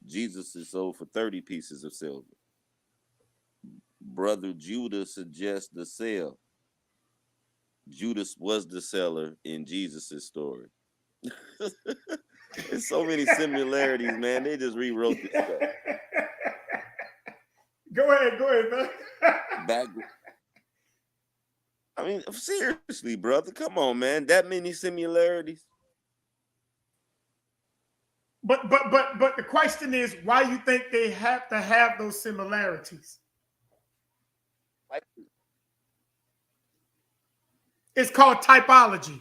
Jesus is sold for 30 pieces of silver. Brother Judah suggests the sale. Judas was the seller in Jesus' story. There's so many similarities, man. They just rewrote this stuff. Go ahead, man. I mean, seriously, brother, come on, man. That many similarities. But the question is, why you think they have to have those similarities? It's called typology.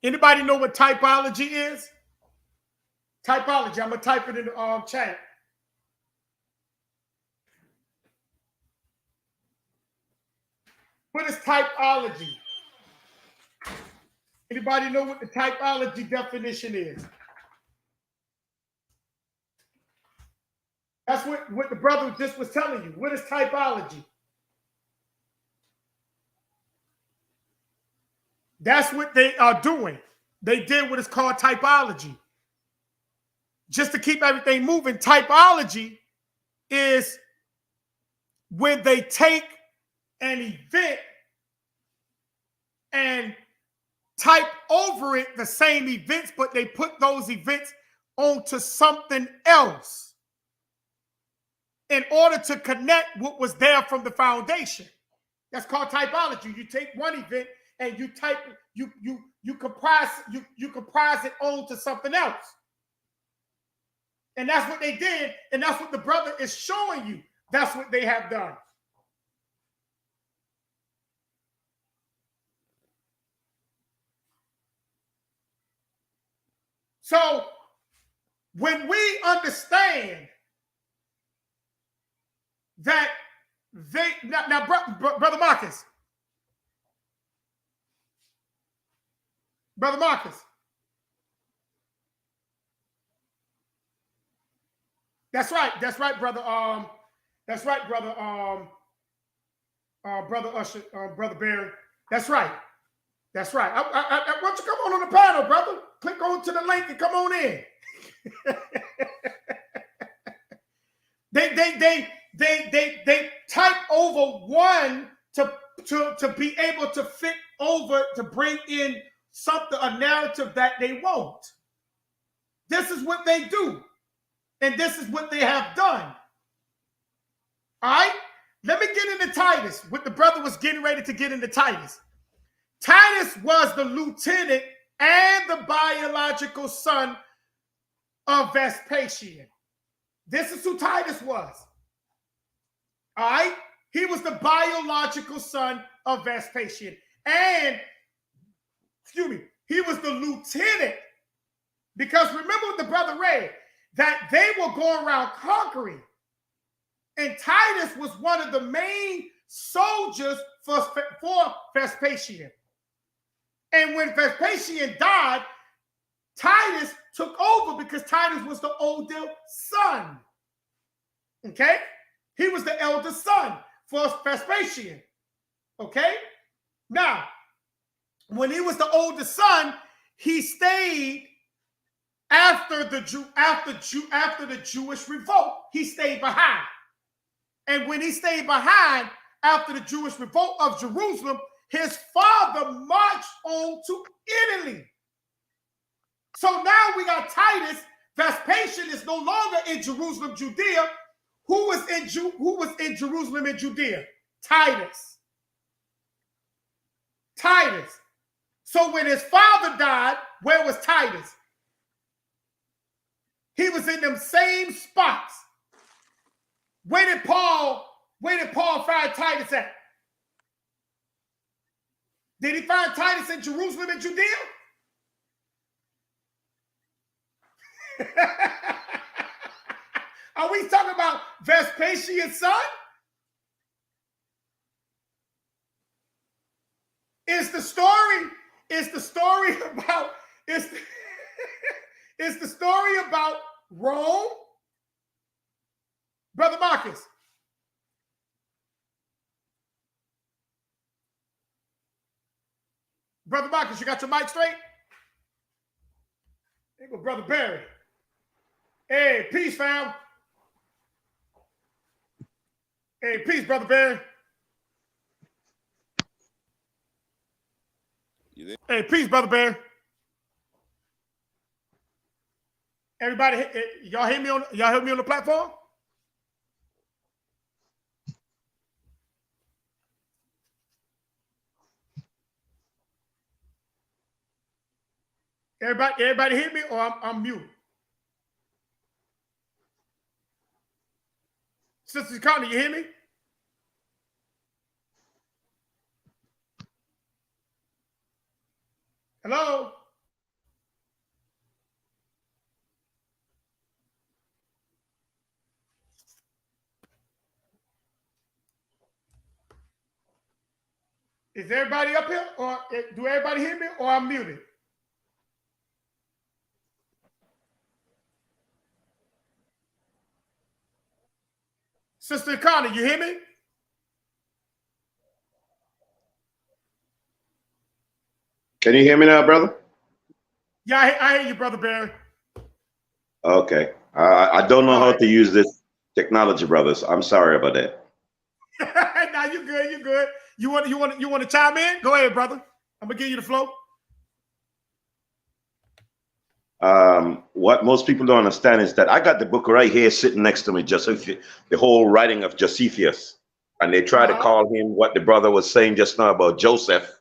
Anybody know what typology is? Typology. I'm gonna type it in the chat. What is typology? Anybody know what the typology definition is? That's what the brother just was telling you. What is typology? That's what they are doing. They did what is called typology. Just to keep everything moving, typology is when they take an event and type over it the same events, but they put those events onto something else in order to connect what was there from the foundation. That's called typology. You take one event and you type you comprise it onto something else. And that's what they did, and that's what the brother is showing you. That's what they have done. So when we understand that now Brother Marcus, that's right, brother. Brother Usher, Brother Barry. That's right. I want you to come on the panel, brother. Click on to the link and come on in. They type over one to be able to fit over to bring in something, a narrative that they want. This is what they do, and this is what they have done. All right, let me get into Titus. What the brother was getting ready to get into Titus. Titus was the lieutenant and the biological son of Vespasian. This is who Titus was. All right? He was the biological son of Vespasian. And, he was the lieutenant. Because remember what the brother read, that they were going around conquering. And Titus was one of the main soldiers for Vespasian. And when Vespasian died, Titus took over because Titus was the older son. Okay? He was the elder son for Vespasian. Okay? Now, when he was the older son, he stayed after the Jewish revolt. He stayed behind. And when he stayed behind after the Jewish revolt of Jerusalem, his father marched on to Italy. So now we got Titus. Vespasian is no longer in Jerusalem, Judea. Who was in Jerusalem and Judea? Titus. So when his father died, where was Titus? He was in them same spots. Where did Paul find Titus at? Did he find Titus in Jerusalem and Judea? Are we talking about Vespasian's son? Is the story about Rome? Brother Marcus. Brother Marcus, you got your mic straight? There go Brother Barry. Hey, peace, fam. Hey, peace, Brother Barry. You there? Hey, peace, Brother Barry. Everybody, y'all hear me on the platform? Everybody hear me, or I'm muted? Sister Connie, you hear me? Hello? Is everybody up here, or do everybody hear me, or I'm muted? Sister Connie, you hear me? Can you hear me now, brother? Yeah, I hear you, Brother Barry. Okay. I don't know how to use this technology, brothers. I'm sorry about that. Nah, you good. You good. You want to chime in? Go ahead, brother. I'm gonna give you the flow. What most people don't understand is that I got the book right here sitting next to me, the whole writing of Josephus. and they try to call him what the brother was saying just now about Joseph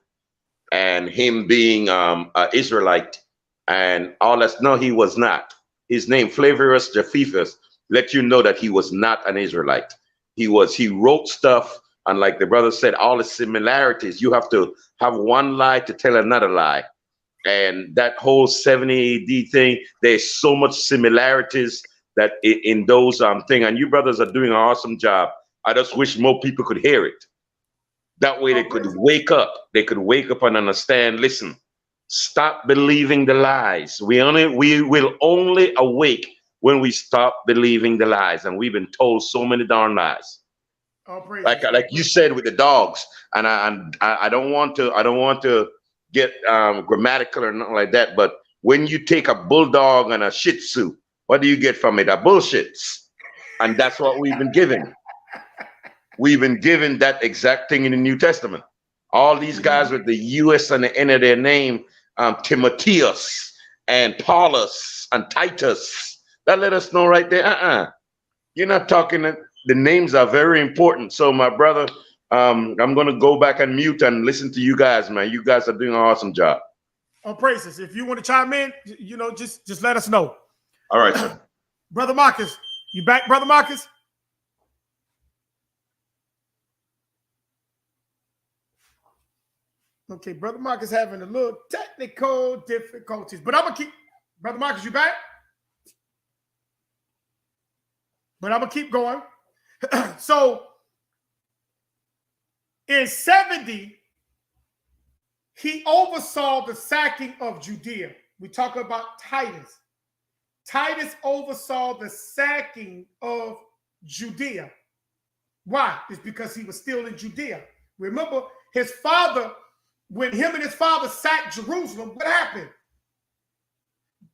and him being an Israelite and all that. No, he was not. His name, Flavius Josephus, let you know that he was not an Israelite. He wrote stuff, and like the brother said, all the similarities. You have to have one lie to tell another lie. And that whole 70 AD thing, there's so much similarities that in those thing. And you brothers are doing an awesome job. I just wish more people could hear it. That way they could wake up. They could wake up and understand, listen, stop believing the lies. We will only awake when we stop believing the lies. And we've been told so many darn lies. Like you said with the dogs. And I don't want to get grammatical or nothing like that, but when you take a bulldog and a shih tzu, what do you get from it? A bullshits. And that's what we've been given. We've been given that exact thing in the New Testament. All these guys with the U.S. on the end of their name, Timotheus and Paulus and Titus, that let us know right there, you're not talking, the names are very important. So my brother, I'm going to go back and mute and listen to you guys, man. You guys are doing an awesome job. Oh, praises. If you want to chime in, just let us know. All right, sir. Brother Marcus, you back, Brother Marcus? Okay, Brother Marcus having a little technical difficulties, but I'm going to keep, Brother Marcus, you back? But I'm going to keep going. So, in 70, he oversaw the sacking of Judea. We talk about Titus. Titus oversaw the sacking of Judea. Why? It's because he was still in Judea. Remember, his father, when him and his father sacked Jerusalem, what happened?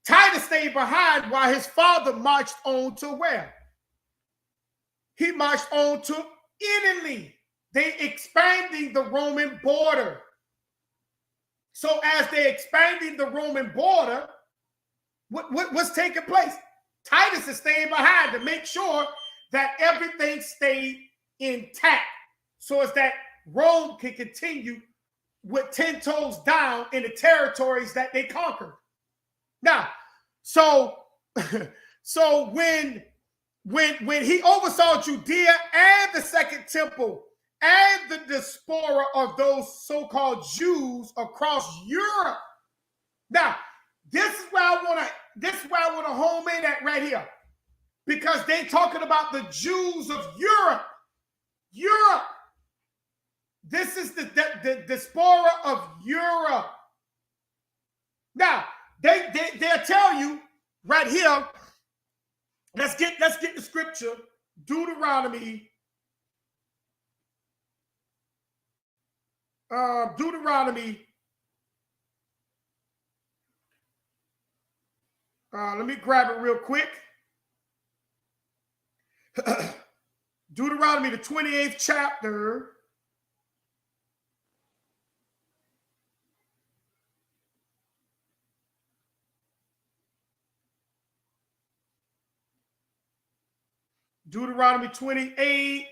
Titus stayed behind while his father marched on to where? He marched on to Italy. They expanding the Roman border. So as they're expanding the Roman border, what's taking place? Titus is staying behind to make sure that everything stayed intact so as that Rome can continue with 10 toes down in the territories that they conquered. Now, so when he oversaw Judea and the Second Temple and the diaspora of those so-called Jews across Europe. Now, this is where I want to home in at right here, because they talking about the Jews of Europe. Europe. This is the diaspora of Europe. Now, they'll tell you right here. Let's get the scripture, Deuteronomy. Let me grab it real quick. Deuteronomy, the 28th chapter. Deuteronomy 28,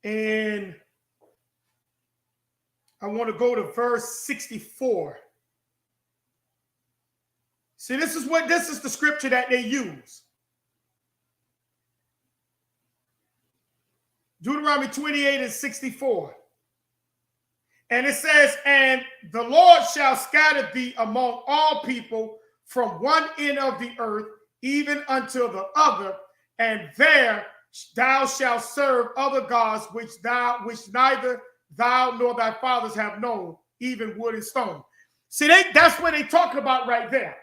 and I want to go to verse 64. See, this is the scripture that they use. Deuteronomy 28 and 64. And it says, and the Lord shall scatter thee among all people from one end of the earth, even unto the other, and there thou shalt serve other gods which neither thou nor thy fathers have known, even wood and stone. See, that's what they're talking about right there.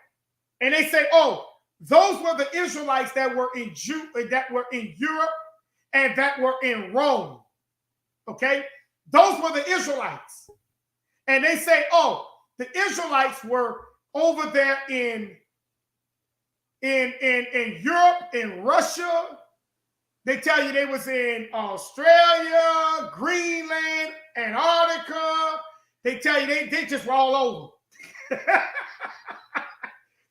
And they say, oh, those were the Israelites that were in Europe and that were in Rome. Okay? Those were the Israelites. And they say, oh, the Israelites were over there in Europe, in Russia. They tell you they was in Australia, Greenland, Antarctica. They tell you they just were all over.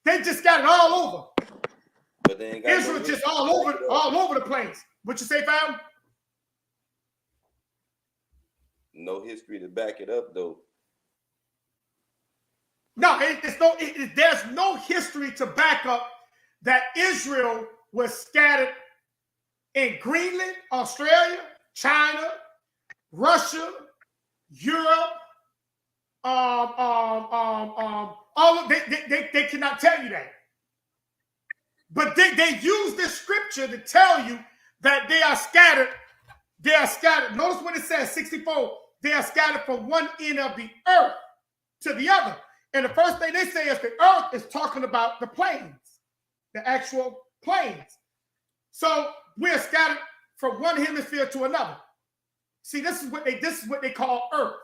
They just got it all over. But they ain't got Israel just all over the place. What you say, fam? no history to back it up, though. No, there's no history to back up that Israel was scattered in Greenland, Australia, China, Russia, Europe. All of they cannot tell you that. But they use this scripture to tell you that they are scattered. They are scattered. Notice what it says, 64. They are scattered from one end of the earth to the other. And the first thing they say is the earth is talking about the plains, the actual plains. So we're scattered from one hemisphere to another. See, this is what they call earth.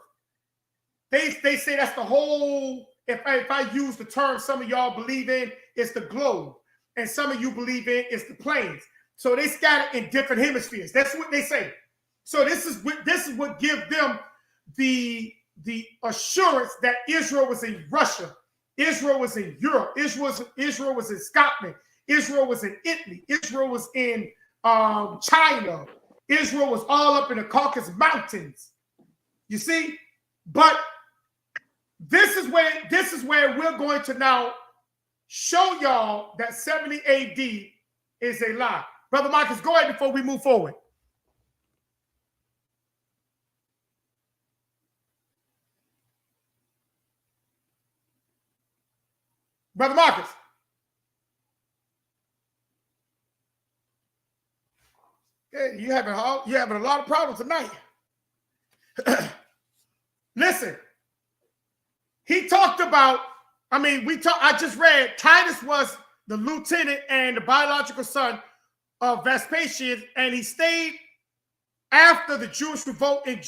They say that's the whole. If I use the term some of y'all believe in, it's the globe, and some of you believe in it's the plains. So they scatter in different hemispheres. That's what they say. So this is what gives them the assurance that Israel was in Russia, Israel was in Europe, Israel was in Scotland, Israel was in Italy, Israel was in China, Israel was all up in the Caucasus Mountains. You see, but this is where we're going to now show y'all that 70 AD is a lie. Brother Marcus, go ahead before we move forward. Brother Marcus. Hey, you having a lot of problems tonight. Listen, he talked about, I just read Titus was the lieutenant and the biological son of Vespasian, and he stayed after the Jewish revolt in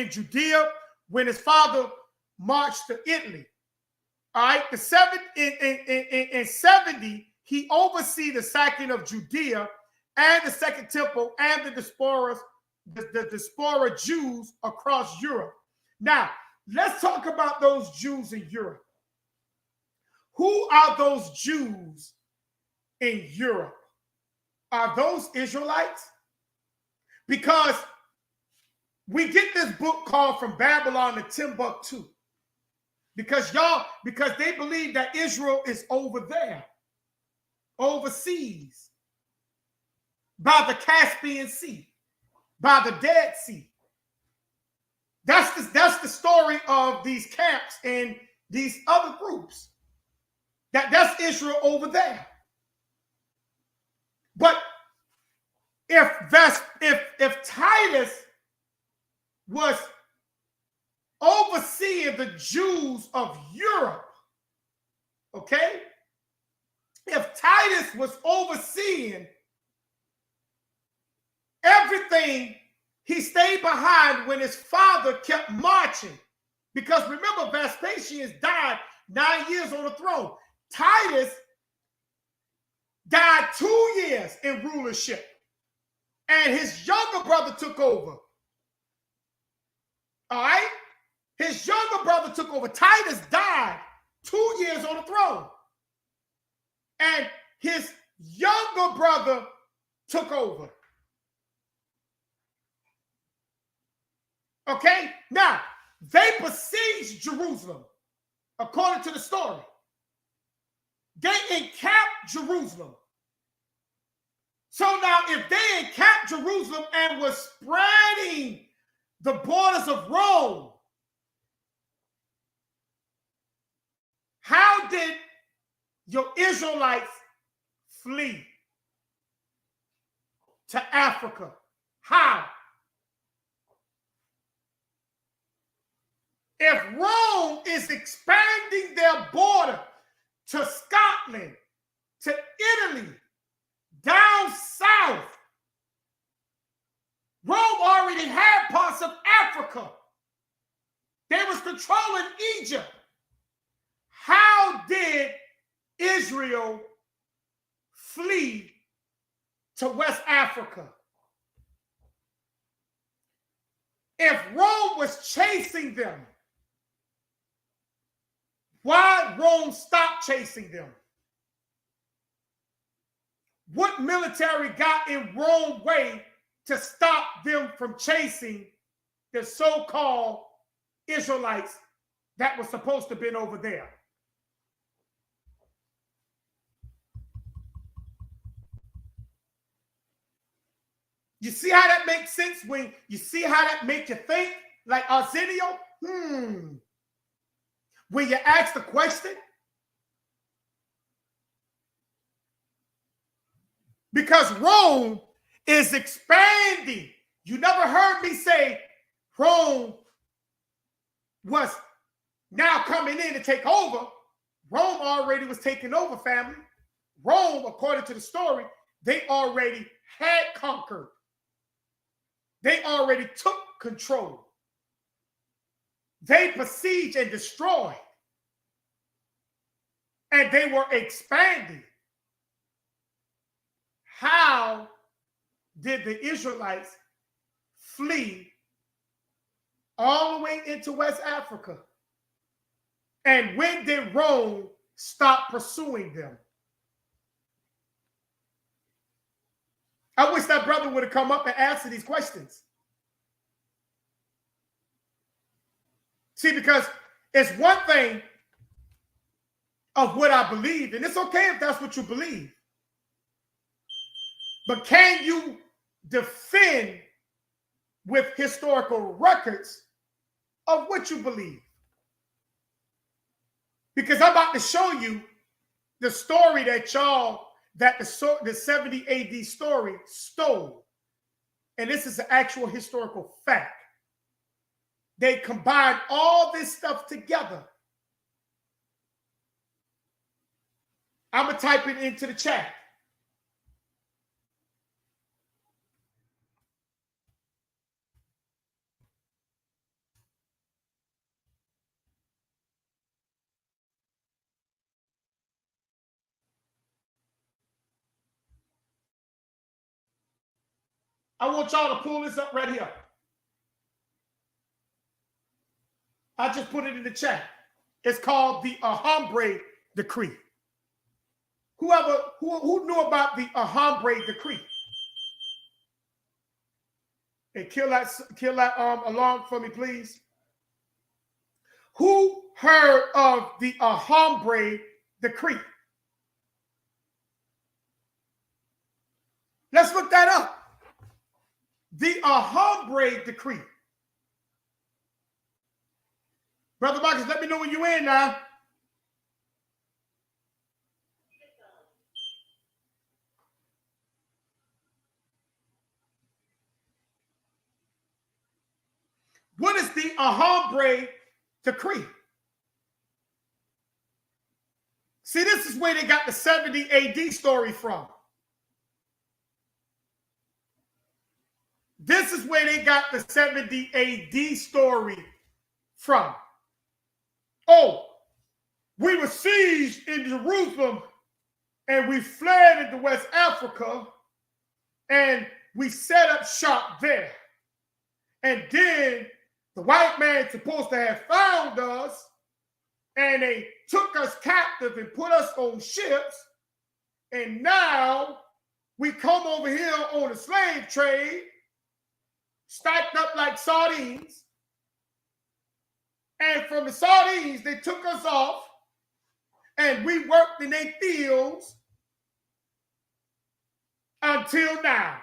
Judea when his father marched to Italy. All right, in 70, he oversees the sacking of Judea and the Second Temple and the diaspora Jews across Europe. Now, let's talk about those Jews in Europe. Who are those Jews in Europe? Are those Israelites? Because we get this book called From Babylon to Timbuktu. Because they believe that Israel is over there, overseas, by the Caspian Sea, by the Dead Sea. That's the story of these camps and these other groups. That's Israel over there. But if Titus was overseeing the Jews of Europe, okay? If Titus was overseeing everything, he stayed behind when his father kept marching. Because remember, Vespasian died 9 years on the throne. Titus died 2 years in rulership. And his younger brother took over. All right? His younger brother took over. Titus died 2 years on the throne. And his younger brother took over. Okay? Now, they besieged Jerusalem, according to the story. They encamped Jerusalem. So now, if they encamped Jerusalem and were spreading the borders of Rome, how did your Israelites flee to Africa? How? If Rome is expanding their border to Scotland, to Italy, down south, Rome already had parts of Africa. They was controlling Egypt. How did Israel flee to West Africa? If Rome was chasing them, why Rome stopped chasing them? What military got in Rome's way to stop them from chasing the so-called Israelites that was supposed to have been over there. You see how that makes sense? When you see how that makes you think, like Arsenio? When you ask the question, because Rome is expanding. You never heard me say Rome was now coming in to take over. Rome already was taking over, family. Rome, according to the story, they already had conquered. They already took control. They besieged and destroyed. And they were expanding. How did the Israelites flee all the way into West Africa? And when did Rome stop pursuing them? I wish that brother would have come up and answered these questions. See, because it's one thing of what I believe, and it's okay if that's what you believe. But can you defend with historical records of what you believe? Because I'm about to show you the story that the 70 AD story stole. And this is an actual historical fact. They combined all this stuff together. I'm going to type it into the chat. I want y'all to pull this up right here. I just put it in the chat. It's called the Alhambra Decree. Who knew about the Alhambra Decree? Hey, kill that alarm for me, please. Who heard of the Alhambra Decree? Let's look that up. The Alhambra Decree. Brother Marcus, let me know when you're in now. What is the Alhambra Decree? See, this is where they got the 70 AD story from. This is where they got the 70 AD story from. Oh, we were sieged in Jerusalem and we fled into West Africa and we set up shop there. And then the white man supposed to have found us and they took us captive and put us on ships. And now we come over here on a slave trade, stacked up like sardines. And from the sardines, they took us off and we worked in their fields until now.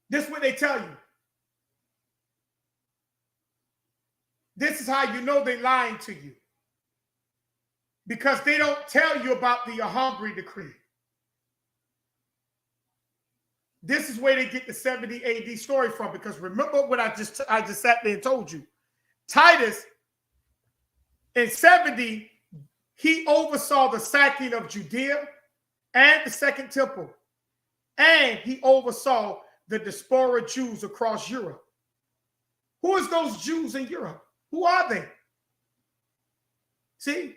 This is what they tell you. This is how you know they're lying to you. Because they don't tell you about the Alhambra Decree. This is where they get the 70 AD story from. Because remember what I just sat there and told you. Titus, in 70, he oversaw the sacking of Judea and the Second Temple. And he oversaw the diaspora Jews across Europe. Who is those Jews in Europe? Who are they? See?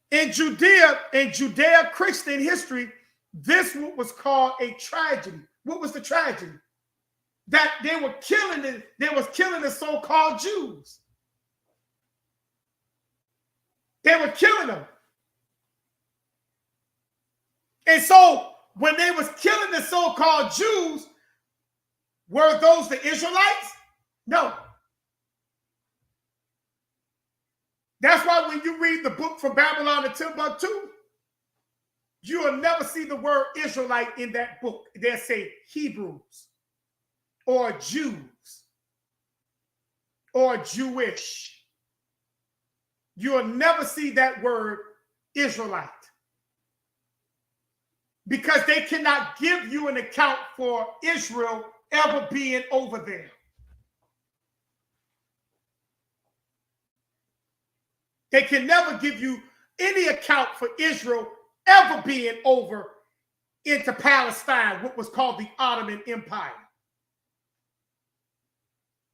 In Judea Christian history, this was called a tragedy. What was the tragedy? That they were killing the so-called Jews. They were killing them. And so when they was killing the so-called Jews, Were those the Israelites? No. That's why when you read the book From Babylon to Timbuktu, you will never see the word Israelite in that book. They'll say Hebrews or Jews or Jewish. You will never see that word Israelite, because they cannot give you an account for Israel ever being over there. They can never give you any account for Israel ever being over into Palestine, what was called the Ottoman Empire.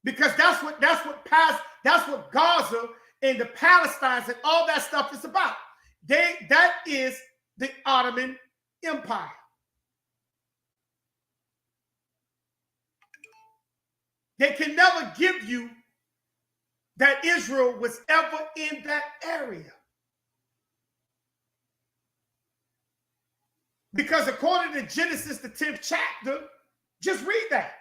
Because that's what Gaza and the Palestines and all that stuff is about. That is the Ottoman Empire. They can never give you that Israel was ever in that area. Because according to Genesis, the 10th chapter, just read that.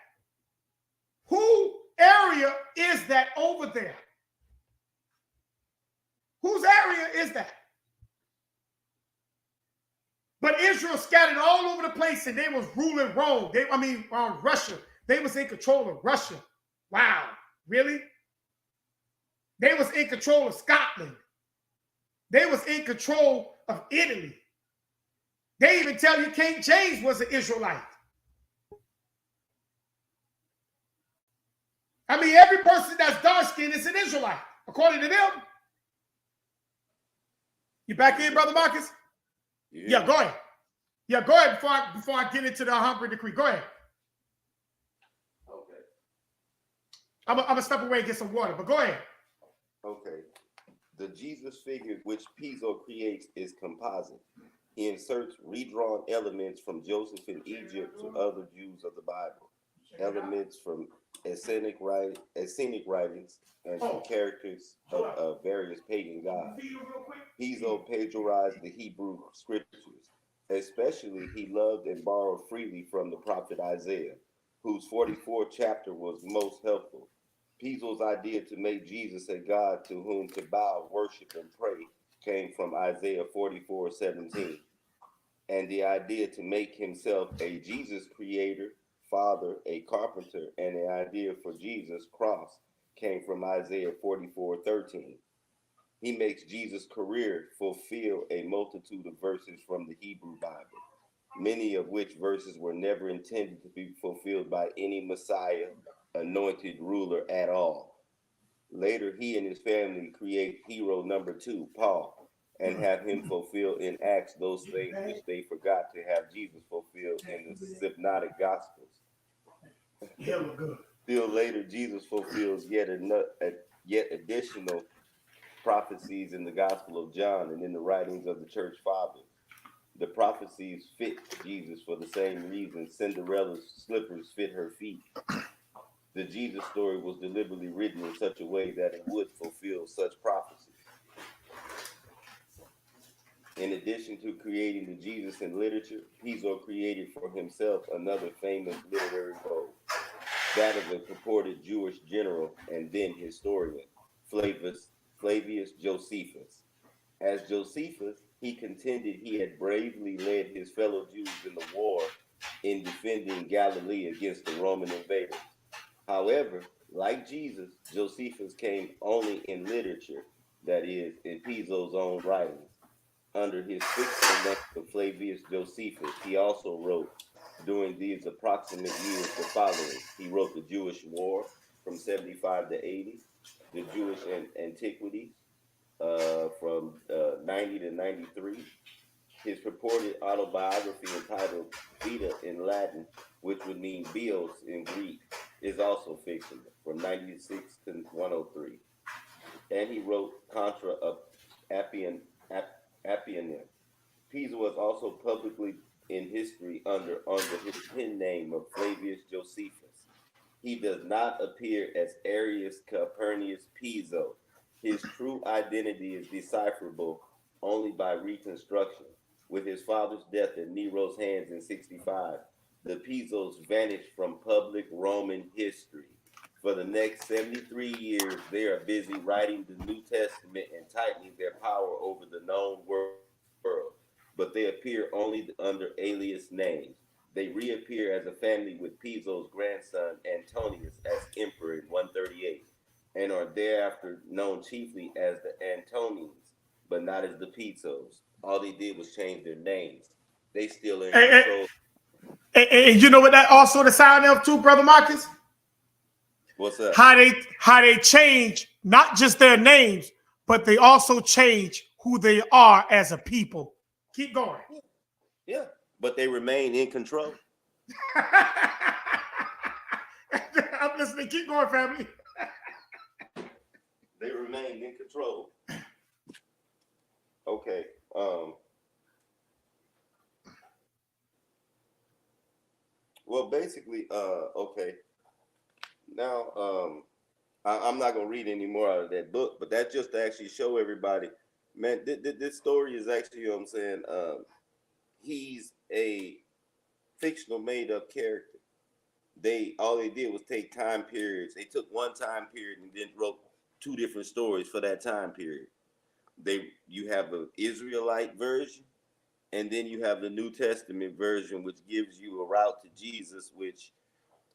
Who area is that over there? Whose area is that? But Israel scattered all over the place, and they was ruling Rome. Russia. They was in control of Russia. Wow, really? They was in control of Scotland. They was in control of Italy. They even tell you King James was an Israelite. I mean, every person that's dark-skinned is an Israelite, according to them. You back in, Brother Marcus? Yeah, go ahead. Yeah, go ahead before I get into the Humphrey decree. Go ahead. Okay. I'm gonna step away and get some water, but go ahead. Okay. The Jesus figure which Piso creates is composite. He inserts redrawn elements from Joseph in Egypt to other Jews of the Bible, elements from Essenic writings, and from characters of various pagan gods. Piso plagiarized the Hebrew scriptures. Especially, he loved and borrowed freely from the prophet Isaiah, whose 44th chapter was most helpful. Piso's idea to make Jesus a God to whom to bow, worship, and pray came from Isaiah 44:17. And the idea to make himself a Jesus creator, father, a carpenter, and the idea for Jesus' cross came from Isaiah 44:13. He makes Jesus' career fulfill a multitude of verses from the Hebrew Bible, many of which verses were never intended to be fulfilled by any Messiah, anointed ruler at all. Later, he and his family create hero number 2, Paul, and have him fulfill in Acts those things which they forgot to have Jesus fulfill in the Synoptic Gospels. Still later, Jesus fulfills yet additional prophecies in the Gospel of John and in the writings of the church fathers. The prophecies fit Jesus for the same reason Cinderella's slippers fit her feet. The Jesus story was deliberately written in such a way that it would fulfill such prophecies. In addition to creating the Jesus in literature, Piso created for himself another famous literary role, that of a purported Jewish general and then historian, Flavius Josephus. As Josephus, he contended he had bravely led his fellow Jews in the war in defending Galilee against the Roman invaders. However, like Jesus, Josephus came only in literature, that is, in Piso's own writings. Under his fictional name of Flavius Josephus, he also wrote, during these approximate years, the following. He wrote The Jewish War from 75 to 80, The Jewish Antiquities from 90 to 93. His purported autobiography entitled Vita in Latin, which would mean bios in Greek, is also fictional from 96 to 103. And he wrote Contra Appionem. Piso was also publicly in history under his pen name of Flavius Josephus. He does not appear as Arius Calpurnius Piso. His true identity is decipherable only by reconstruction. With his father's death at Nero's hands in 65, the Pizos vanished from public Roman history. For the next 73 years, they are busy writing the New Testament and tightening their power over the known world. But they appear only under alias names. They reappear as a family with Piso's grandson Antonius as emperor in 138, and are thereafter known chiefly as the Antonians, but not as the Pizos. All they did was change their names. They still in control. And you know what that also the sound of too, Brother Marcus? What's up? How they change not just their names, but they also change who they are as a people. Keep going. Yeah, but they remain in control. I'm listening. Keep going, family. They remain in control. Okay. Well, basically, okay. Now, I'm not gonna read any more out of that book, but that's just to actually show everybody, man. This story is actually, you know what I'm saying. He's a fictional, made-up character. All they did was take time periods. They took one time period and then wrote two different stories for that time period. You have an Israelite version, and then you have the New Testament version, which gives you a route to Jesus. Which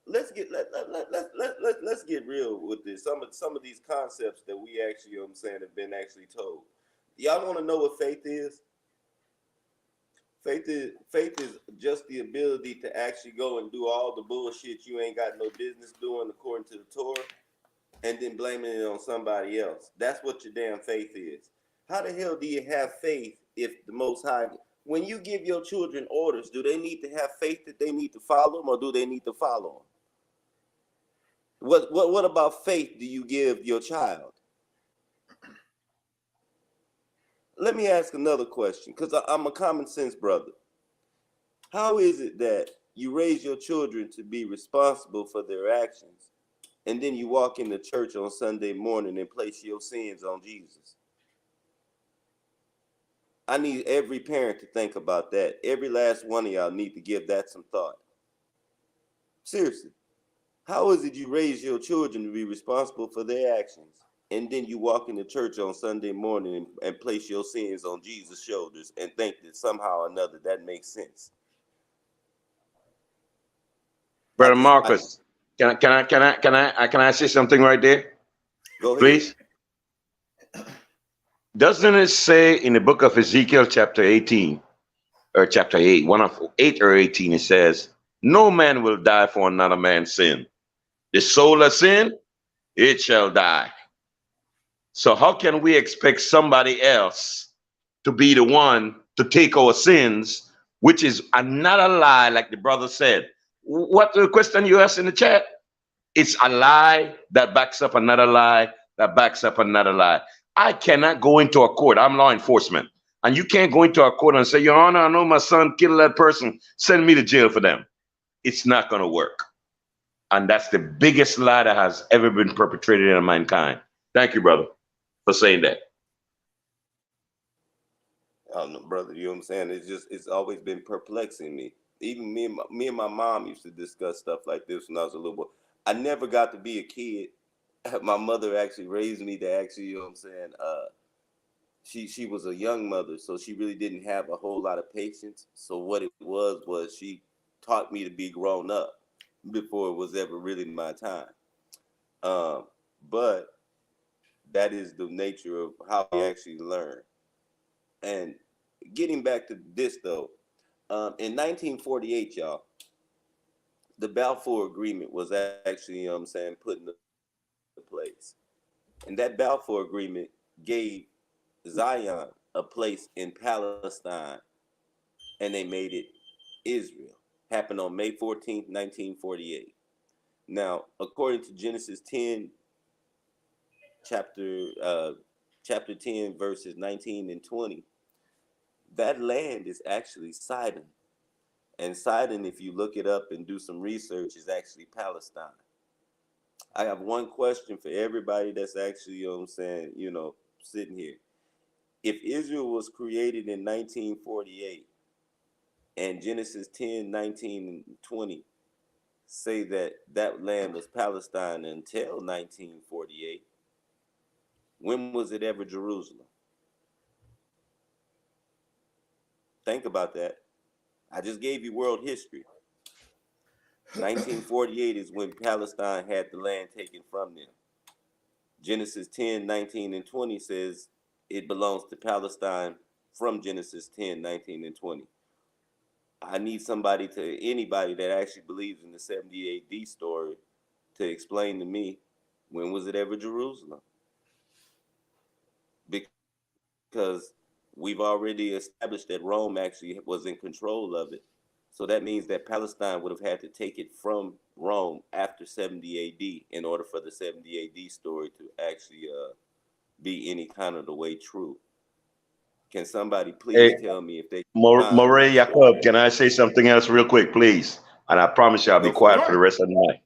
let's get real with this. Some of these concepts that we actually, you know what I'm saying, have been actually told. Y'all want to know what faith is? Faith is just the ability to actually go and do all the bullshit you ain't got no business doing according to the Torah, and then blaming it on somebody else. That's what your damn faith is. How the hell do you have faith if the Most High, when you give your children orders, do they need to have faith that they need to follow them, or do they need to follow them? What about faith do you give your child? Let me ask another question, because I'm a common sense brother. How is it that you raise your children to be responsible for their actions, and then you walk into church on Sunday morning and place your sins on Jesus? I need every parent to think about that. Every last one of y'all need to give that some thought. Seriously. How is it you raise your children to be responsible for their actions, and then you walk into church on Sunday morning and place your sins on Jesus' shoulders and think that somehow or another that makes sense? Brother Marcus, can I say something right there? Go ahead. Please. Doesn't it say in the book of Ezekiel chapter 18 or chapter 8, one of 8 or 18, it says, no man will die for another man's sin. The soul of sin, it shall die. So how can we expect somebody else to be the one to take our sins, which is another lie, like the brother said? What the question you asked in the chat? It's a lie that backs up another lie that backs up another lie. I cannot go into a court. I'm law enforcement. And you can't go into a court and say, Your Honor, I know my son killed that person. Send me to jail for them. It's not going to work. And that's the biggest lie that has ever been perpetrated in mankind. Thank you, brother, for saying that. No, brother, you know what I'm saying? It's always been perplexing me. Even me and my mom used to discuss stuff like this when I was a little boy. I never got to be a kid. My mother actually raised me to actually, you know what I'm saying? She was a young mother, so she really didn't have a whole lot of patience. So what it was she taught me to be grown up before it was ever really my time. But that is the nature of how we actually learn. And getting back to this though, in 1948, y'all, the Balfour Agreement was actually, you know what I'm saying, put into place. And that Balfour Agreement gave Zion a place in Palestine, and they made it Israel. Happened on May 14th, 1948. Now, according to Genesis 10, chapter 10, verses 19 and 20, that land is actually Sidon. And Sidon, if you look it up and do some research, is actually Palestine. I have one question for everybody that's actually, you know what I'm saying, you know, sitting here. If Israel was created in 1948, and Genesis 10, 19, and 20 say that that land was Palestine until 1948, when was it ever Jerusalem? Think about that. I just gave you world history. 1948 is when Palestine had the land taken from them. Genesis 10, 19, and 20 says it belongs to Palestine from Genesis 10, 19, and 20. I need anybody that actually believes in the 70 AD story to explain to me, when was it ever Jerusalem? Because we've already established that Rome actually was in control of it. So that means that Palestine would have had to take it from Rome after 70 AD in order for the 70 AD story to actually be any kind of the way true. Can somebody please tell me if they... Moray Jacob, can I say something else real quick, please? And I promise you I'll be quiet for the rest of the night.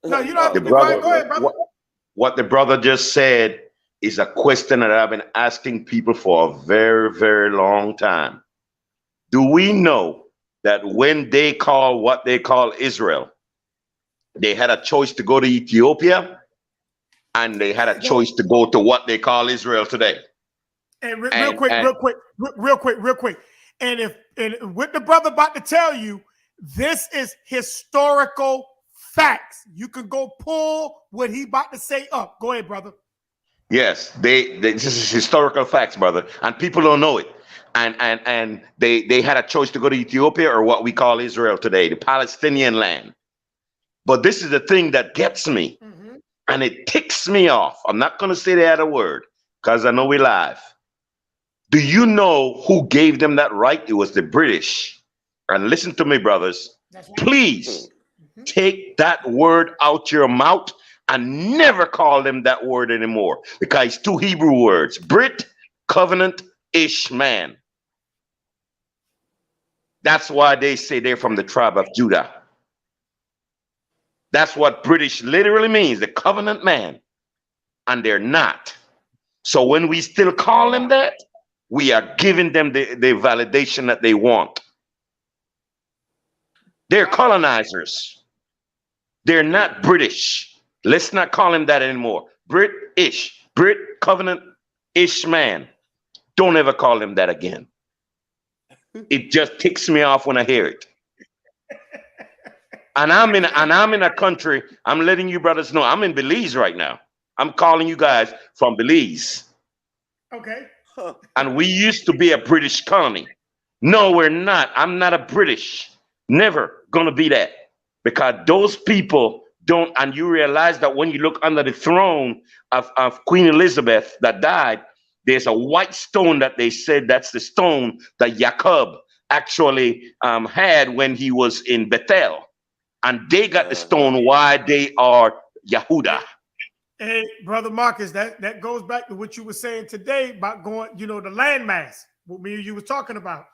No, you don't have to The be brother, quiet. Go ahead, brother. what the brother just said is a question that I've been asking people for a very, very long time. Do we know that when they call what they call Israel, they had a choice to go to Ethiopia and they had a choice to go to what they call Israel today? And real quick. And what the brother about to tell you, this is historical facts. You can go pull what he about to say up. Go ahead, brother. Yes, this is historical facts, brother, and people don't know it. And they had a choice to go to Ethiopia or what we call Israel today, the Palestinian land. But this is the thing that gets me, and it ticks me off. I'm not going to say the other word because I know we're live. Do you know who gave them that right? It was the British. And listen to me, brothers. Please take that word out your mouth and never call them that word anymore, because it's two Hebrew words: Brit, covenant, ish, man. That's why they say they're from the tribe of Judah. That's what British literally means, the covenant man. And they're not. So when we still call them that, we are giving them the validation that they want. They're colonizers. They're not British. Let's not call him that anymore. British, Brit, covenant-ish man. Don't ever call him that again. It just ticks me off when I hear it. And I'm in a country, I'm letting you brothers know, I'm in Belize right now. I'm calling you guys from Belize. Okay. And we used to be a British colony. No, we're not. I'm not a British. Never gonna be that. Because those people don't, and you realize that when you look under the throne of Queen Elizabeth that died, there's a white stone that they said that's the stone that Jacob actually had when he was in Bethel. And they got the stone why they are Yehuda. Hey, Brother Marcus, that goes back to what you were saying today about going, the landmass, what me and you were talking about.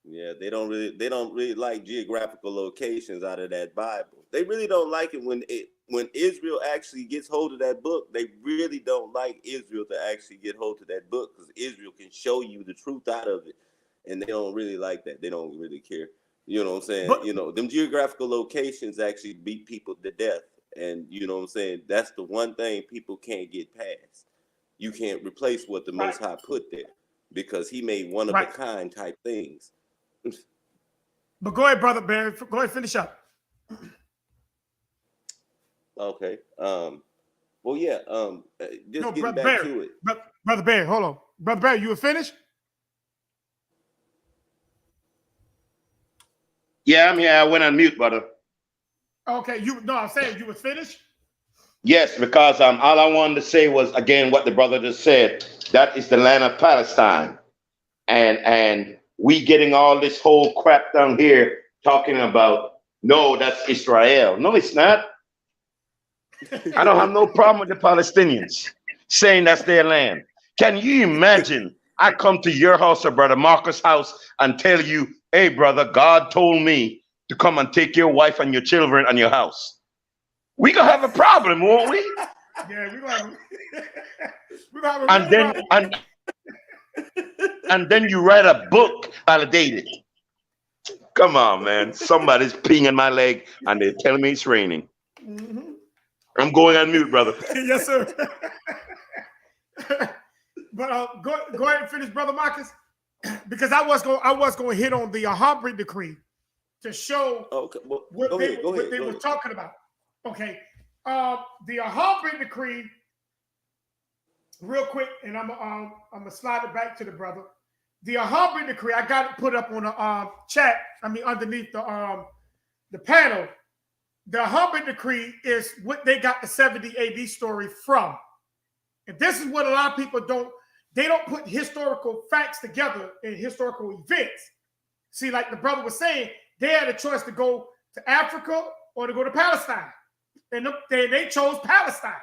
Yeah, they don't really like geographical locations out of that Bible. They really don't like it when Israel actually gets hold of that book. They really don't like Israel to actually get hold of that book, because Israel can show you the truth out of it, and they don't really like that. They don't really care. You know what I'm saying? But, them geographical locations actually beat people to death. And you know what I'm saying? That's the one thing people can't get past. You can't replace what the Most High put there, because he made one of a kind type things. But go ahead, Brother Barry. Go ahead, finish up. Okay. Well, yeah. Just getting back Barry, to it. Brother Barry, hold on. Brother Barry, you were finished? Yeah, I'm here. I went on mute, brother. Okay, I'm saying you was finished? Yes, because all I wanted to say was, again, what the brother just said. That is the land of Palestine. And we getting all this whole crap down here talking about, no, that's Israel. No, it's not. I don't have no problem with the Palestinians saying that's their land. Can you imagine I come to your house or Brother Marcus' house and tell you, hey, brother, God told me to come and take your wife and your children and your house? We gonna have a problem, won't we? Yeah, we're gonna have a and then you write a book validated. Come on, man. Somebody's peeing my leg and they're telling me it's raining. Mhm. I'm going on mute, brother. Yes, sir. But go ahead and finish, brother Marcus, because I was going to hit on the Humphrey decree to show Okay, well, what go they ahead. were talking about. Okay, the Humphrey decree, real quick, and I'm gonna slide it back to the brother. The Humphrey decree, I got it put up on the chat. I mean, underneath the panel. The Humphrey decree is what they got the 70 AD story from. And this is what a lot of people don't put historical facts together in historical events. See, like the brother was saying, they had a choice to go to Africa or to go to Palestine. And they chose Palestine.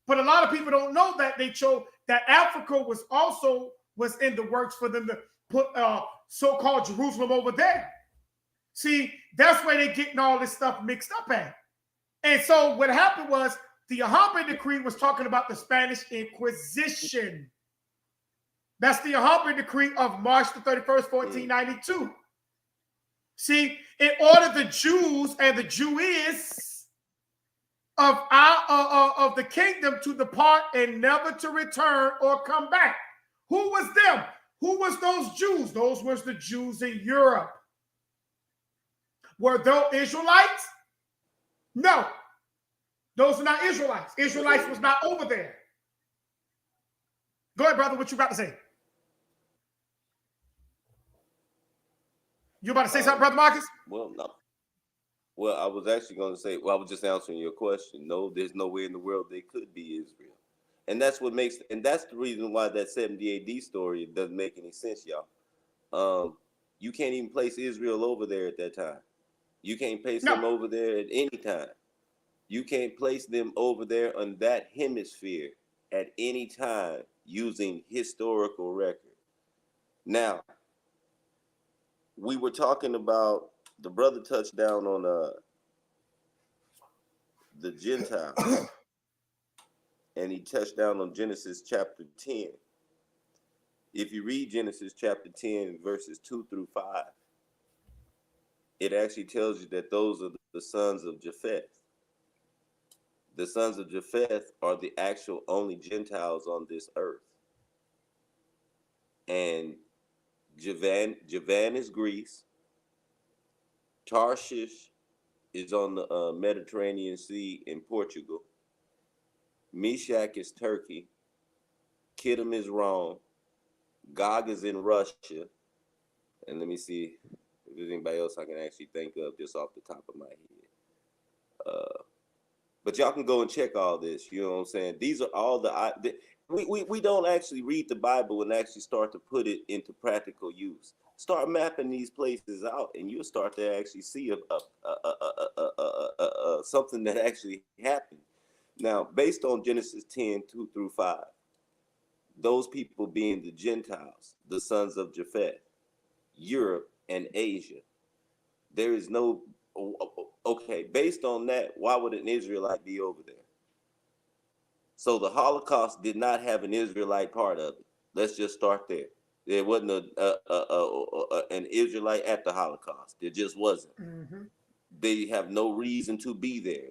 But a lot of people don't know that they chose that Africa was in the works for them to put so-called Jerusalem over there. See, that's where they're getting all this stuff mixed up at. And so what happened was the Alhambra decree was talking about the Spanish Inquisition. That's the Alhambra decree of March the 31st, 1492. See, it ordered the Jews and the Jewess of the kingdom to depart and never to return or come back. Who was them? Who was those Jews? Those was the Jews in Europe. Were those Israelites? No. Those are not Israelites. Israelites was not over there. Go ahead, brother. What you about to say? You about to say something, brother Marcus? Well, no. Well, I was actually going to say, I was just answering your question. No, there's no way in the world they could be Israel. And that's the reason why that 70 AD story doesn't make any sense, y'all. You can't even place Israel over there at that time. You can't place them over there at any time. You can't place them over there on that hemisphere at any time using historical record. Now, we were talking about, the brother touched down on the Gentiles, and he touched down on Genesis chapter 10. If you read Genesis chapter 10, verses 2 through 5, it actually tells you that those are the sons of Japheth. The sons of Japheth are the actual only Gentiles on this earth. And Javan is Greece. Tarshish is on the Mediterranean Sea in Portugal. Meshach is Turkey. Kittim is Rome. Gog is in Russia. And let me see if there's anybody else I can actually think of just off the top of my head. But y'all can go and check all this. You know what I'm saying? These are all we don't actually read the Bible and actually start to put it into practical use. Start mapping these places out, and you'll start to actually see something that actually happened. Now, based on Genesis 10, 2 through 5, those people being the Gentiles, the sons of Japheth, Europe and Asia, there is no, okay, based on that, why would an Israelite be over there? So the Holocaust did not have an Israelite part of it. Let's just start there. There wasn't an Israelite at the Holocaust. There just wasn't. Mm-hmm. They have no reason to be there.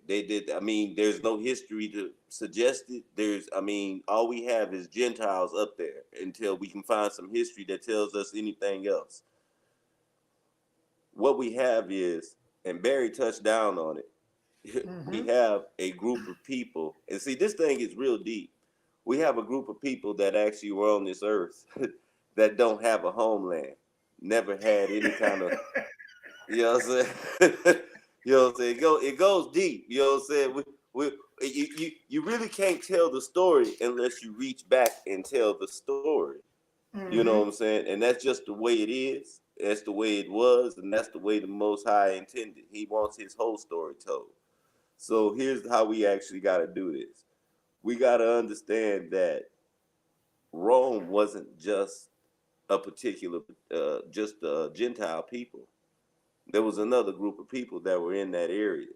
There's no history to suggest it. All we have is Gentiles up there until we can find some history that tells us anything else. What we have is, and Barry touched down on it, mm-hmm. We have a group of people, and see, this thing is real deep. We have a group of people that actually were on this earth that don't have a homeland, never had any kind of, you know what I'm saying? You know what I'm saying? It goes deep. You know what I'm saying? You really can't tell the story unless you reach back and tell the story. Mm-hmm. You know what I'm saying? And that's just the way it is. That's the way it was, and that's the way the Most High intended. He wants his whole story told. So here's how we actually got to do this. We got to understand that Rome wasn't just a particular, just Gentile people. There was another group of people that were in that area.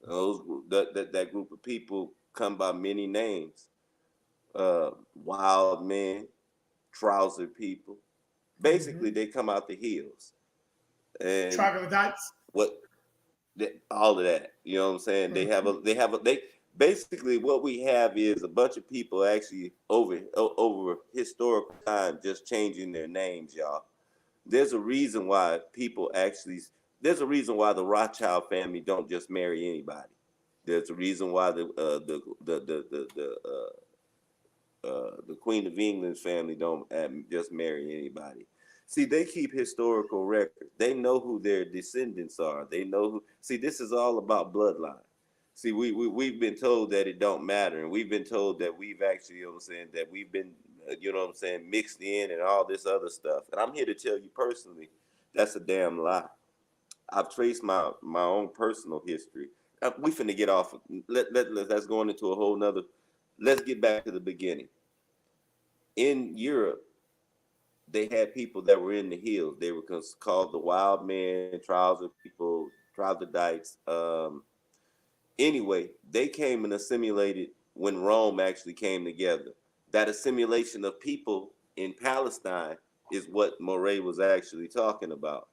That group of people come by many names. Wild men, trouser people. Basically, mm-hmm. They come out the hills. and Troglodytes. what all of that. You know what I'm saying? They basically what we have is a bunch of people actually over historical time just changing their names, y'all. There's a reason why there's a reason why the Rothschild family don't just marry anybody. There's a reason why the Queen of England's family don't just marry anybody. See, they keep historical records. They know who their descendants are. They know who. See, this is all about bloodline. See, we've been told that it don't matter, and we've been told that we've actually, you know what I'm saying, that we've been, you know what I'm saying, mixed in and all this other stuff. And I'm here to tell you personally, that's a damn lie. I've traced my own personal history. We finna get off. Let's go into a whole nother. Let's get back to the beginning. In Europe, they had people that were in the hills. They were called the wild men, trouser people, troglodytes. Anyway, they came and assimilated when Rome actually came together. That assimilation of people in Palestine is what Moray was actually talking about.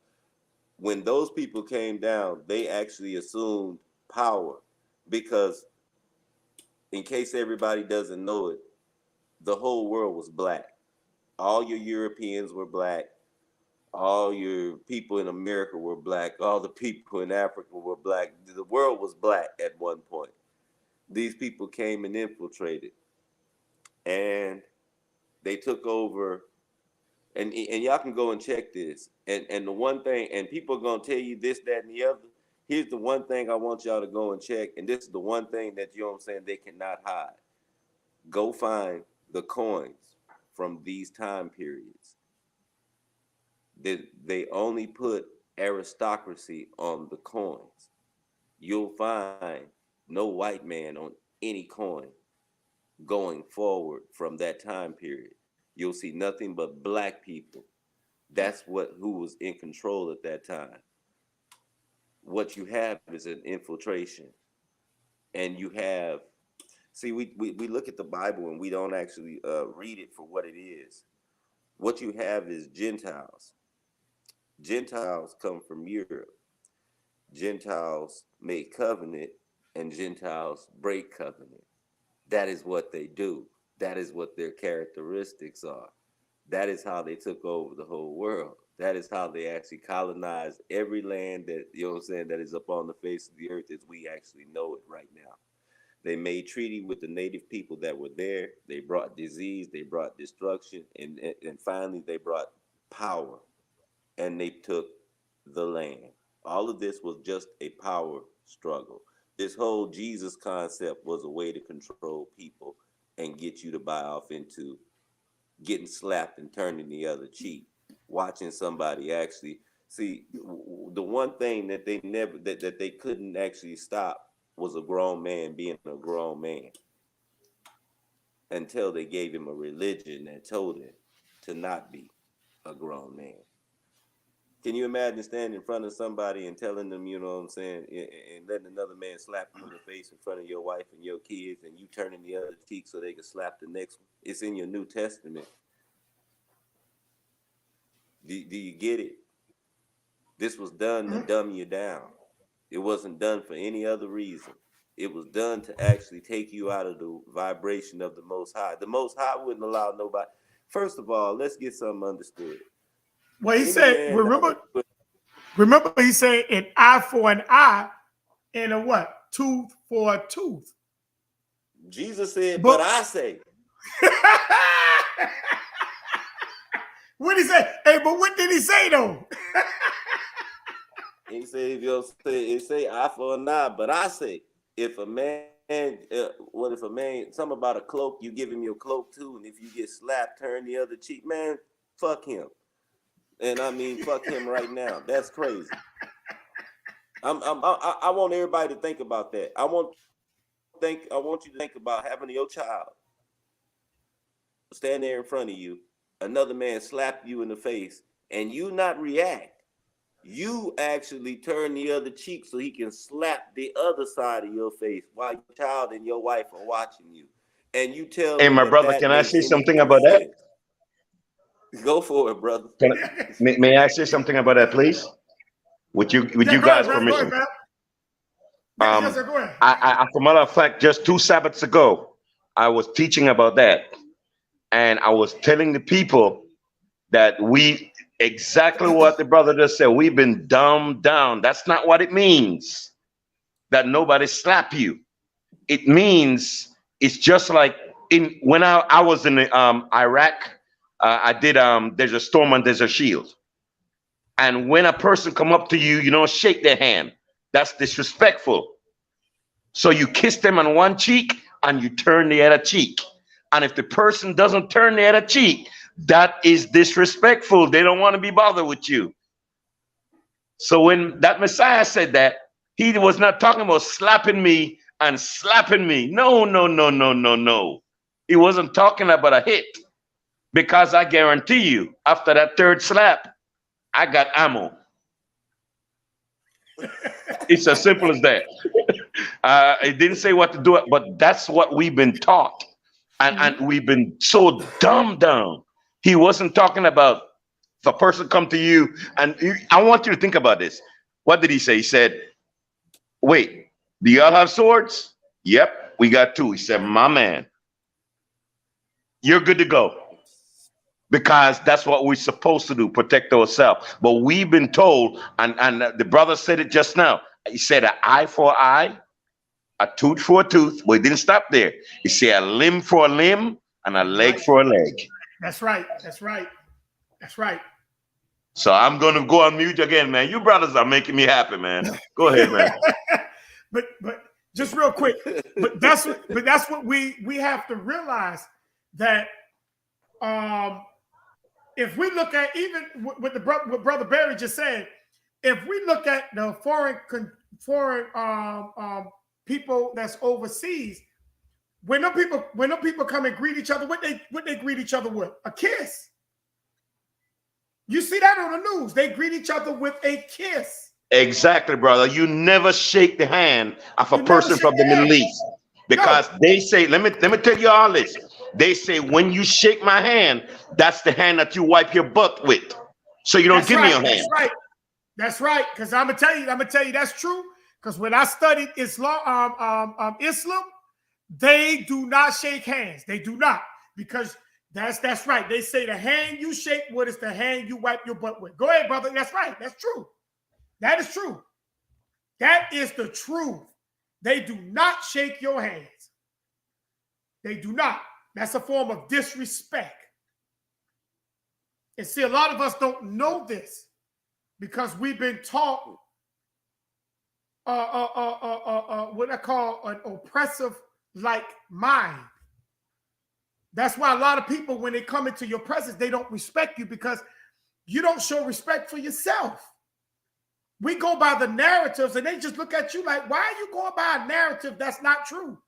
When those people came down, they actually assumed power because, in case everybody doesn't know it, the whole world was black. All your Europeans were black. All your people in America were black. All the people in Africa were black. The world was black at one point. These people came and infiltrated, and they took over. And y'all can go and check this. And the one thing, and people are gonna tell you this, that, and the other. Here's the one thing I want y'all to go and check, and this is the one thing that, you know what I'm saying, they cannot hide. Go find the coins from these time periods. They only put aristocracy on the coins. You'll find no white man on any coin going forward from that time period. You'll see nothing but black people. That's who was in control at that time. What you have is an infiltration. And you have, see, we look at the Bible and we don't actually read it for what it is. What you have is Gentiles. Gentiles come from Europe. Gentiles make covenant and Gentiles break covenant. That is what they do. That is what their characteristics are. That is how they took over the whole world. That is how they actually colonized every land that, you know what I'm saying, that is up on the face of the earth as we actually know it right now. They made treaty with the native people that were there. They brought disease, they brought destruction, and finally they brought power, and they took the land. All of this was just a power struggle. This whole Jesus concept was a way to control people and get you to buy off into getting slapped and turning the other cheek, watching somebody actually see. The one thing that they never that they couldn't actually stop was a grown man being a grown man until they gave him a religion that told him to not be a grown man. Can you imagine standing in front of somebody and telling them, you know what I'm saying, and letting another man slap you in the face in front of your wife and your kids, and you turning the other cheek so they can slap the next one? It's in your New Testament. Do you get it? This was done to dumb you down. It wasn't done for any other reason. It was done to actually take you out of the vibration of the Most High. The Most High wouldn't allow nobody. First of all, let's get something understood. Well, he said, remember, he said an eye for an eye and a what? Tooth for a tooth. Jesus said, but I say. What did he say? Hey, but what did he say though? He said, if you say eye for an eye, but I say, if a man, what if a man, something about a cloak, you give him your cloak too, and if you get slapped, turn the other cheek, man, fuck him. And I mean, fuck him right now. That's crazy. I want everybody to think about that. I want you to think about having your child stand there in front of you, another man slap you in the face, and you not react. You actually turn the other cheek so he can slap the other side of your face while your child and your wife are watching you. And you tell Hey, me my brother, can I say something about that? Go for it, brother. May I say something about that, please? with you Yeah, go guys' ahead, Rev, permission. Go ahead, Rev. Yes, sir, go ahead. As a matter of fact, just 2 Sabbaths ago, I was teaching about that, and I was telling the people that exactly what the brother just said. We've been dumbed down. That's not what it means. That nobody slap you. It means it's just like when I was in Iraq. I did there's a storm and there's a shield. And when a person come up to you, you don't shake their hand. That's disrespectful. So you kiss them on one cheek and you turn the other cheek. And if the person doesn't turn the other cheek, that is disrespectful. They don't want to be bothered with you. So when that Messiah said that, he was not talking about slapping me and slapping me. No, no, no, no, no, no. He wasn't talking about a hit. Because I guarantee you, after that third slap, I got ammo. It's as simple as that. It didn't say what to do, but that's what we've been taught. And we've been so dumbed down. He wasn't talking about if a person come to you, and I want you to think about this. What did he say? He said, wait, do y'all have swords? Yep, we got 2. He said, my man, you're good to go. Because that's what we're supposed to do, protect ourselves. But we've been told, and the brother said it just now. He said an eye for an eye, a tooth for a tooth. But he didn't stop there. He said a limb for a limb and a leg for a leg. That's right. That's right. That's right. So I'm going to go on mute again, man. You brothers are making me happy, man. Go ahead, man. but just real quick, but that's what we have to realize, that if we look at even what Brother Barry just said, if we look at the foreign people that's overseas, when them people come and greet each other, what they greet each other with? A kiss. You see that on the news? They greet each other with a kiss. Exactly, brother. You never shake the hand of a person from the Middle East, because they say, let me tell you all this. They say when you shake my hand, that's the hand that you wipe your butt with. So you don't give me your hand. That's right. That's right. Because I'm gonna tell you that's true. Because when I studied Islam, they do not shake hands. They do not, because that's right. They say the hand you shake with is the hand you wipe your butt with. Go ahead, brother. That's right. That's true. That is true. That is the truth. They do not shake your hands. They do not. That's a form of disrespect. And see, a lot of us don't know this because we've been taught what I call an oppressive like mind. That's why a lot of people, when they come into your presence, they don't respect you because you don't show respect for yourself. We go by the narratives and they just look at you like, why are you going by a narrative that's not true?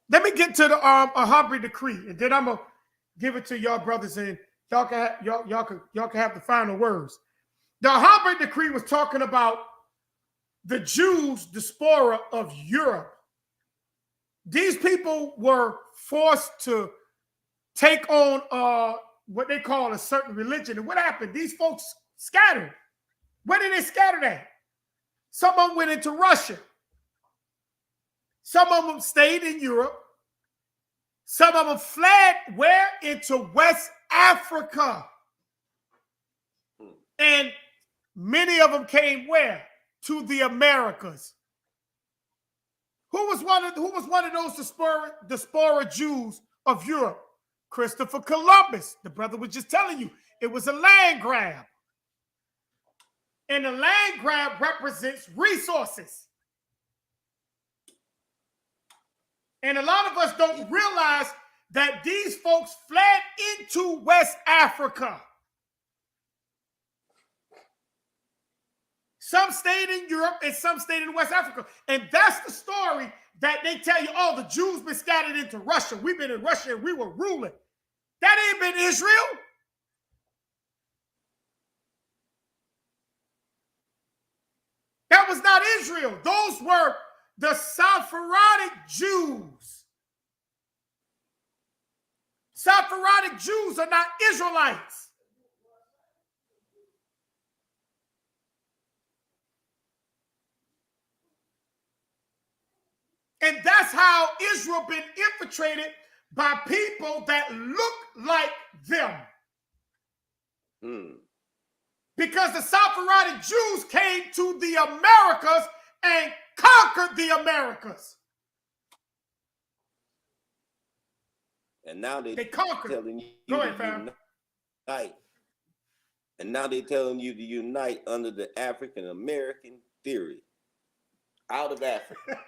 Let me get to the Alhambra decree, and then I'm gonna give it to y'all brothers, and y'all can have the final words. The Alhambra decree was talking about the Jews' diaspora of Europe. These people were forced to take on what they call a certain religion. And what happened? These folks scattered. Where did they scatter at? Some of them went into Russia. Some of them stayed in Europe. Some of them fled where? Into West Africa. And many of them came where? To the Americas. Who was one of those diaspora Jews of Europe? Christopher Columbus. The brother was just telling you, it was a land grab. And a land grab represents resources. And a lot of us don't realize that these folks fled into West Africa. Some stayed in Europe and some stayed in West Africa. And that's the story that they tell you, oh, the Jews been scattered into Russia. We've been in Russia and we were ruling. That ain't been Israel. That was not Israel. Those were the Sephardic Jews. Sephardic Jews are not Israelites. And that's how Israel been infiltrated by people that look like them. Because the Sephardic Jews came to the Americas and conquered the Americas. And now they conquered. telling you Go ahead, to fam. unite. And now they're telling you to unite under the African American theory. Out of Africa.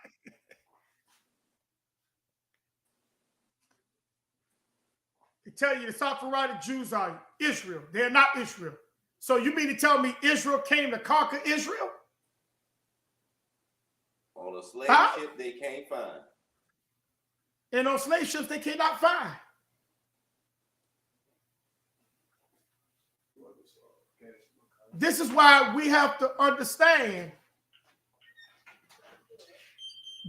They tell you the Sephardic Jews are Israel. They're not Israel. So you mean to tell me Israel came to conquer Israel? On a slave ship they can't find. And on slave ships they cannot find. This is why we have to understand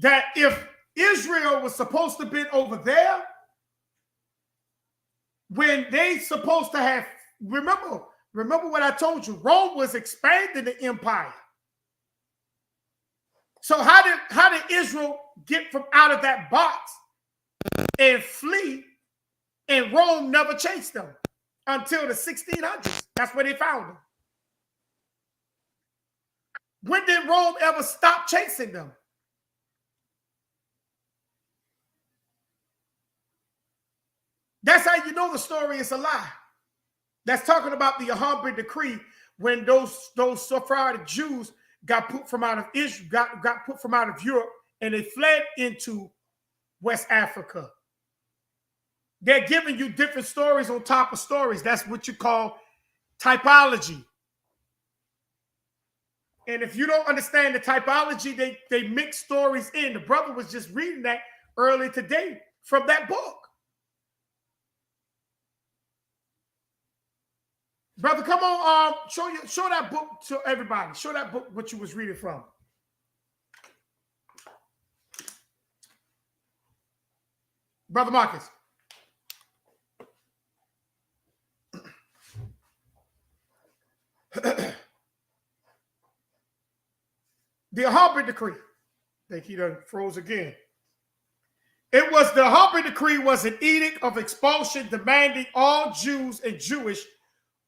that if Israel was supposed to be over there, when they supposed to have, remember what I told you, Rome was expanding the empire. So how did Israel get from out of that box and flee, and Rome never chased them until the 1600s? That's where they found them. When did Rome ever stop chasing them? That's how you know the story is a lie. That's talking about the Alhambra decree when those Sephardic Jews got put from out of Israel, got put from out of Europe, and they fled into West Africa. They're giving you different stories on top of stories. That's what you call typology. And if you don't understand the typology, they mix stories in. The brother was just reading that earlier today from that book. Brother, come on, show that book to everybody. Show that book what you was reading from. Brother Marcus. The Alhambra decree. I think he done froze again. It was the Alhambra decree was an edict of expulsion demanding all Jews and Jewish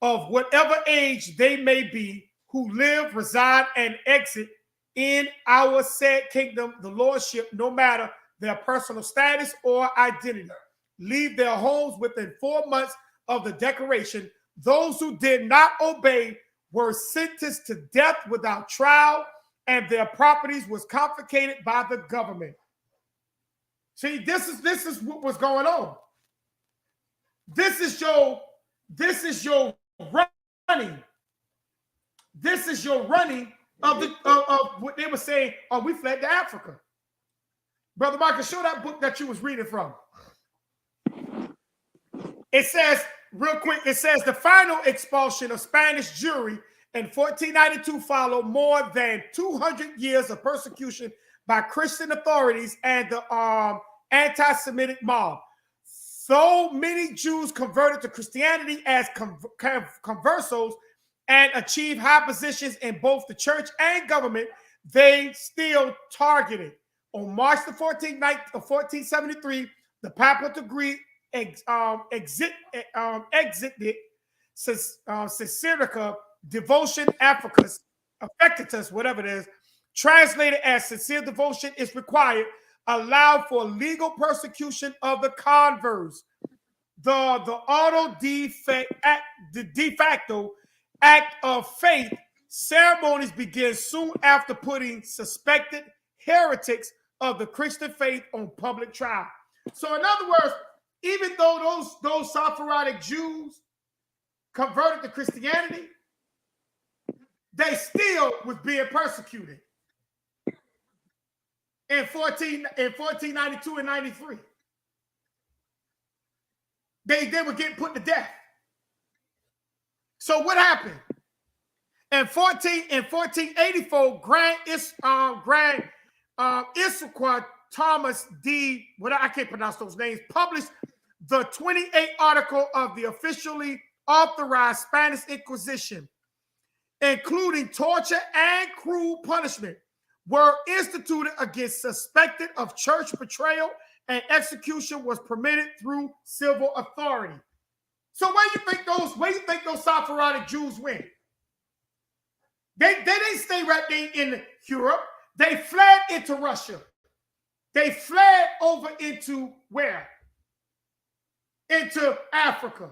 of whatever age they may be who live, reside, and exit in our said kingdom, the lordship, no matter their personal status or identity, leave their homes within 4 months of the declaration. Those who did not obey were sentenced to death without trial, and their properties was confiscated by the government. See, this is what was going on. This is your running. This is your running of what they were saying. Oh, we fled to Africa. Brother Marcus, show that book that you was reading from. It says, real quick, it says the final expulsion of Spanish Jewry in 1492 followed more than 200 years of persecution by Christian authorities and the anti-Semitic mob. So many Jews converted to Christianity as conversos and achieved high positions in both the church and government. They still targeted. On March the 14th, 1473, the papal decree exited Caesarica Devotion Affectus, whatever it is, translated as sincere devotion is required, allowed for legal persecution of the converts. The auto de facto act of faith ceremonies begin soon after putting suspected heretics of the Christian faith on public trial. So in other words, even though those Sephardic Jews converted to Christianity, they still was being persecuted in 1492 and 93. They were getting put to death. So what happened? In 1484, Grand Issaquah Thomas D. I can't pronounce those names, published the 28th article of the officially authorized Spanish Inquisition, including torture and cruel punishment. were instituted against suspected of church betrayal, and execution was permitted through civil authority. So where you think those Sephardic Jews went? They didn't stay right there in Europe. They fled into Russia. They fled over into where? Into Africa.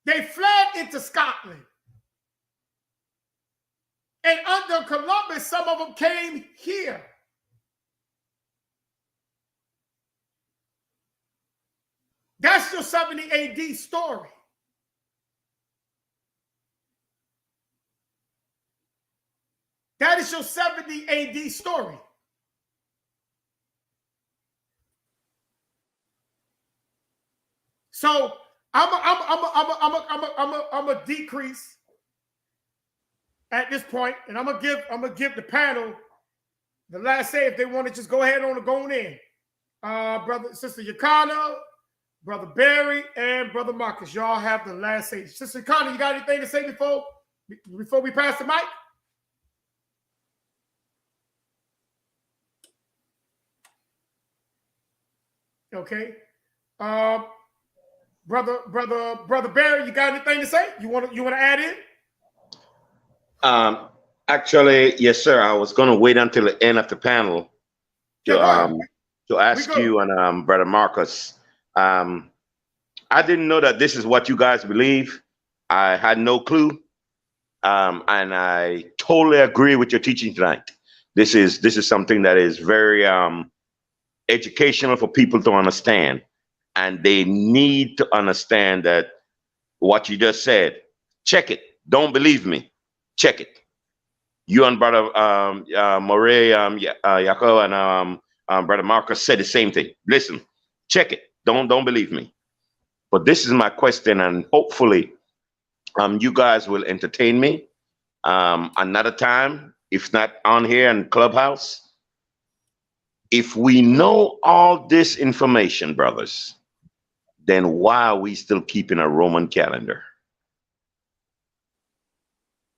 They fled into Scotland. And under Columbus, some of them came here. That's your 70 AD story. That is your 70 AD story. So I'm a decrease at this point, and I'm gonna give the panel the last say if they want to just go ahead on going in. Brother, Sister Yakana, Brother Barry, and Brother Marcus, y'all have the last say. Sister Yakana, you got anything to say before we pass the mic? Okay. Brother Barry, you got anything to say? You want to add in? Actually, yes, sir. I was going to wait until the end of the panel to ask you and Brother Marcus. I didn't know that this is what you guys believe. I had no clue, and I totally agree with your teaching tonight. This is something that is very educational for people to understand, and they need to understand that what you just said. Check it. Don't believe me. Check it. You and Brother Moray, Yako, and Brother Marcus said the same thing. Listen, check it. Don't believe me. But this is my question, and hopefully, you guys will entertain me another time, if not on here in Clubhouse. If we know all this information, brothers, then why are we still keeping a Roman calendar?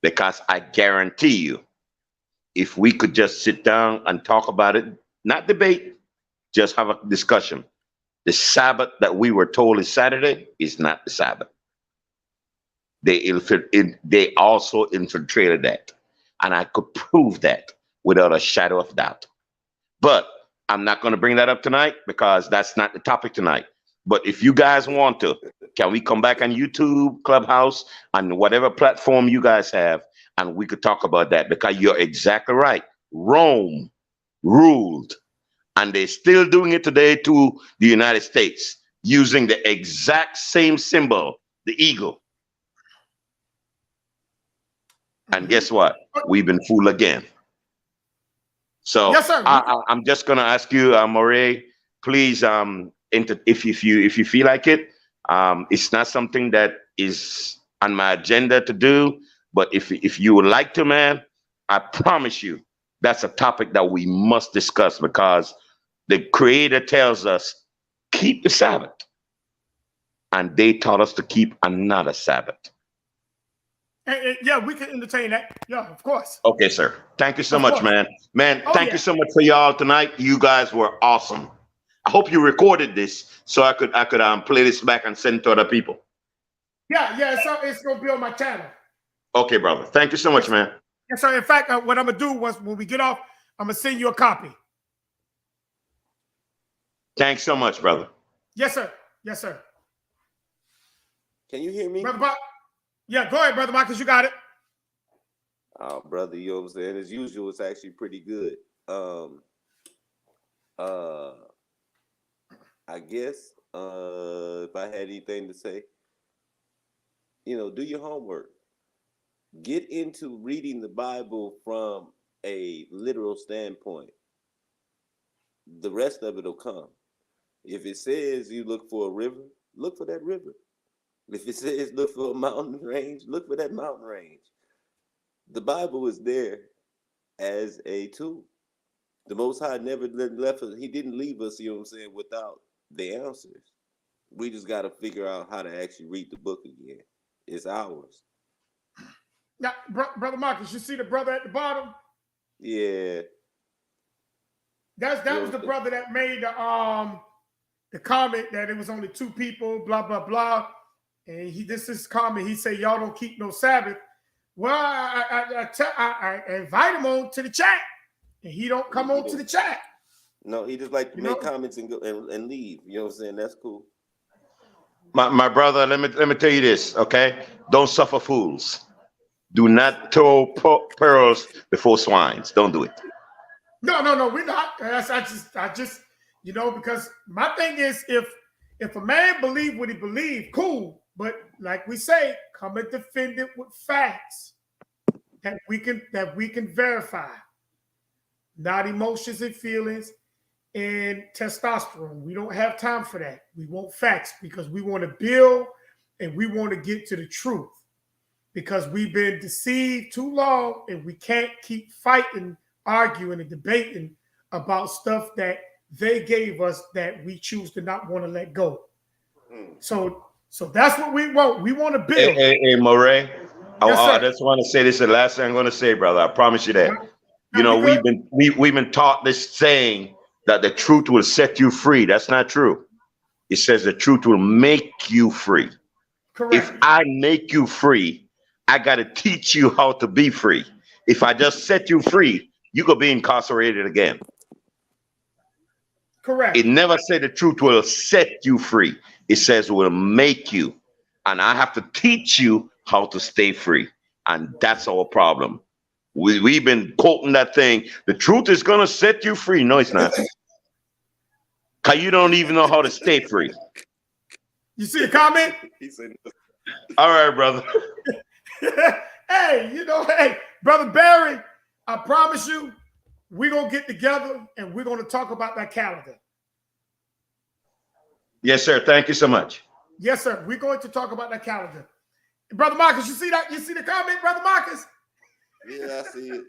Because I guarantee you, if we could just sit down and talk about it, not debate, just have a discussion. The Sabbath that we were told is Saturday is not the Sabbath. They also infiltrated that. And I could prove that without a shadow of doubt. But I'm not going to bring that up tonight because that's not the topic tonight. But if you guys want to, can we come back on YouTube, Clubhouse, on whatever platform you guys have, and we could talk about that? Because you're exactly right. Rome ruled, and they're still doing it today to the United States, using the exact same symbol, the eagle. And guess what? We've been fooled again. So yes, sir. I'm just gonna ask you, Moray, please, if you feel like it, it's not something that is on my agenda to do, but if you would like to, man, I promise you, that's a topic that we must discuss because the Creator tells us keep the Sabbath, and they taught us to keep another Sabbath. Yeah, we can entertain that. Yeah, of course. Okay, sir. Thank you so much, man. Thank you so much for y'all tonight. You guys were awesome. I hope you recorded this so I could play this back and send it to other people. Yeah. So it's gonna be on my channel. Okay, brother. Thank you so much, man. Yes, sir. In fact, what I'm gonna do when we get off, I'm gonna send you a copy. Thanks so much, brother. Yes, sir. Yes, sir. Can you hear me? Brother Bob? Yeah, go ahead, Brother Marcus. You got it. Brother, you know what I'm saying? As usual, it's actually pretty good. I guess if I had anything to say, do your homework. Get into reading the Bible from a literal standpoint. The rest of it will come. If it says you look for a river, look for that river. If it says look for a mountain range, look for that mountain range. The Bible is there as a tool. The Most High never left us. He didn't leave us, without the answers. We just got to figure out how to actually read the book again. It's ours. Now, Brother Marcus, you see the brother at the bottom? Yeah. That was the brother that made the comment that it was only 2 people, blah blah blah, and this is comment. He said y'all don't keep no Sabbath. Well, I invite him on to the chat, and he don't come on to the chat. No, he just like to make comments and go and leave. You know what I'm saying? That's cool. My brother, let me tell you this, okay? Don't suffer fools. Do not throw pearls before swines. Don't do it. No, we're not. I just, because my thing is, if a man believe what he believe, cool. But like we say, come and defend it with facts that we can verify, not emotions and feelings and testosterone. We don't have time for that. We want facts because we want to build and we want to get to the truth, because we've been deceived too long and we can't keep fighting, arguing, and debating about stuff that they gave us that we choose to not want to let go. So that's what we want. We want to build. Hey, Moray. Yes, I just want to say this is the last thing I'm going to say, brother. I promise you that. We've been taught this saying that the truth will set you free. That's not true. It says the truth will make you free. Correct. If I make you free, I got to teach you how to be free. If I just set you free, you could be incarcerated again. Correct. It never said the truth will set you free. It says will make you. And I have to teach you how to stay free. And that's our problem. We've been quoting that thing. The truth is going to set you free. No, it's not. Because you don't even know how to stay free. You see a comment? He said, all right, brother. Hey, Brother Barry, I promise you, we're going to get together and we're going to talk about that calendar. Yes, sir. Thank you so much. Yes, sir. We're going to talk about that calendar. Brother Marcus, you see that? You see the comment, Brother Marcus? yeah, I see it.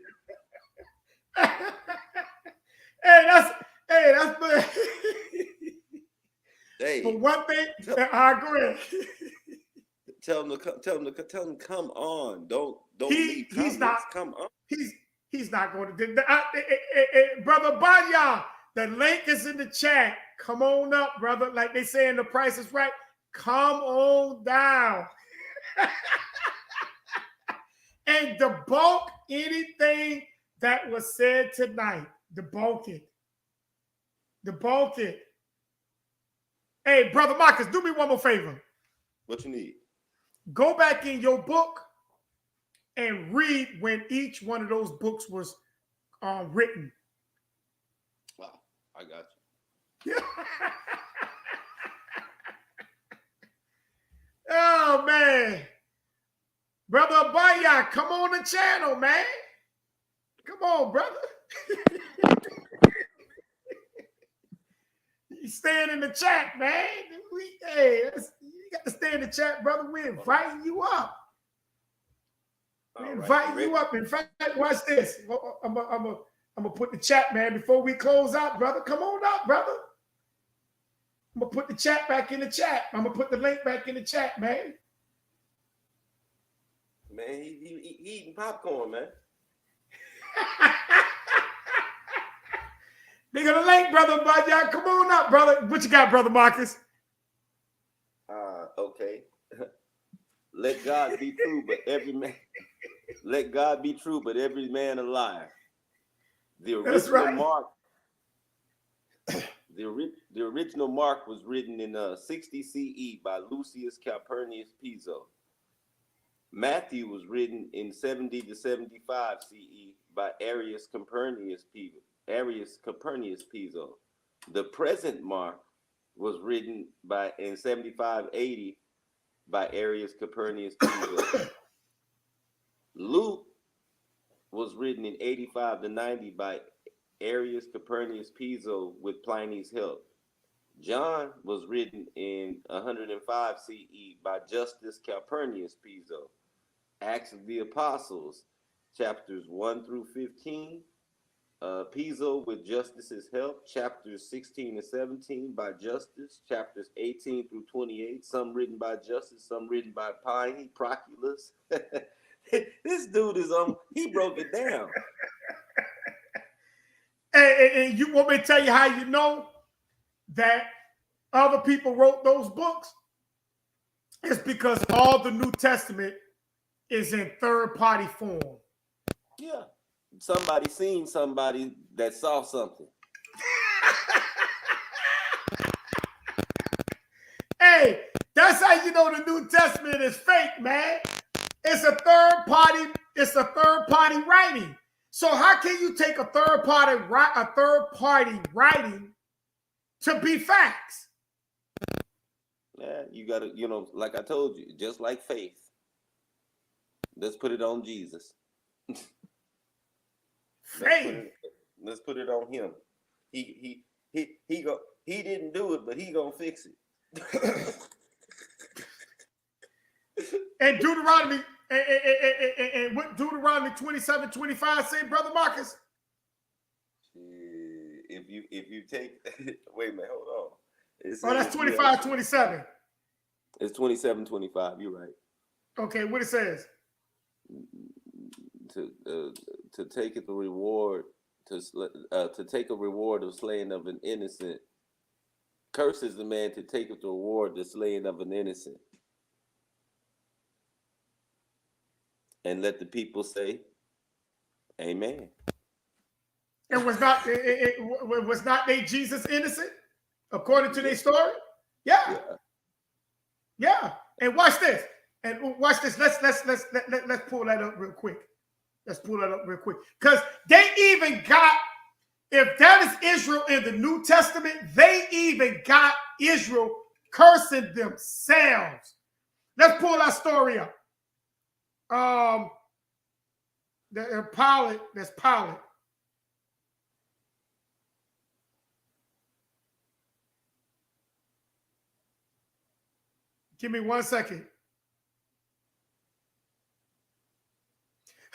That's Hey, but one thing, I agree. Tell him come on. Don't He's comments. not. Come on. He's not going to do that. Brother Banya, the link is in the chat. Come on up, brother. Like they say in The Price is Right. Come on down. And debunk anything that was said tonight. Debunk it. Debunk it. Hey, Brother Marcus, do me one more favor. What you need? Go back in your book and read when each one of those books was written. Wow, I got you. Oh, man. Brother Abaya, come on the channel, man. Come on, brother. You staying in the chat, man. You got to stay in the chat, brother. We're inviting you up. We're inviting you up. In fact, watch this. I'm gonna put the chat, man, before we close out, brother. Come on up, brother. I'm gonna put the chat back in the chat. I'm gonna put the link back in the chat, man. Man, he eating popcorn, man. They got a link, brother. Come on up, brother. What you got, brother Marcus? Okay. Let God be true, but every man. Let God be true, but every man a liar. The original Mark. The original Mark was written in 60 CE by Lucius Calpurnius Piso. Matthew was written in 70 to 75 CE by Arius Calpurnius Piso. The present Mark was written in 75-80 by Arius Calpurnius Piso. Luke was written in 85 to 90 by Arius Calpurnius Piso with Pliny's help. John was written in 105 CE by Justus Calpurnius Piso. Acts of the Apostles, chapters 1 through 15, Piso with Justus's help, chapters 16 and 17 by Justus, chapters 18 through 28, some written by Justus, some written by Pliny, Proculus. This dude is he broke it down. And you want me to tell you how you know that other people wrote those books? It's because all the New Testament is in third-party form. Yeah. Somebody seen somebody that saw something. Hey, that's how you know the New Testament is fake, man. It's a third-party writing. So how can you take a third-party writing to be facts? Yeah, you gotta, like I told you, just like faith. Let's put it on Jesus. Faith. Let's put it on him. He didn't do it, but he gonna fix it. And Deuteronomy, and what Deuteronomy 27:25 say, Brother Marcus? If you take, wait a minute, hold on. Oh, that's 25:27. It's 27:25. You're right. Okay, what it says? To take the reward to take a reward of slaying of an innocent. Curses the man to take the reward the slaying of an innocent. And let the people say, Amen. And was not they Jesus innocent according to their story? Yeah. And watch this. Let's pull that up real quick. Because they even got, if that is Israel in the New Testament, they even got Israel cursing themselves. Let's pull that story up. That's Pilate. Give me 1 second.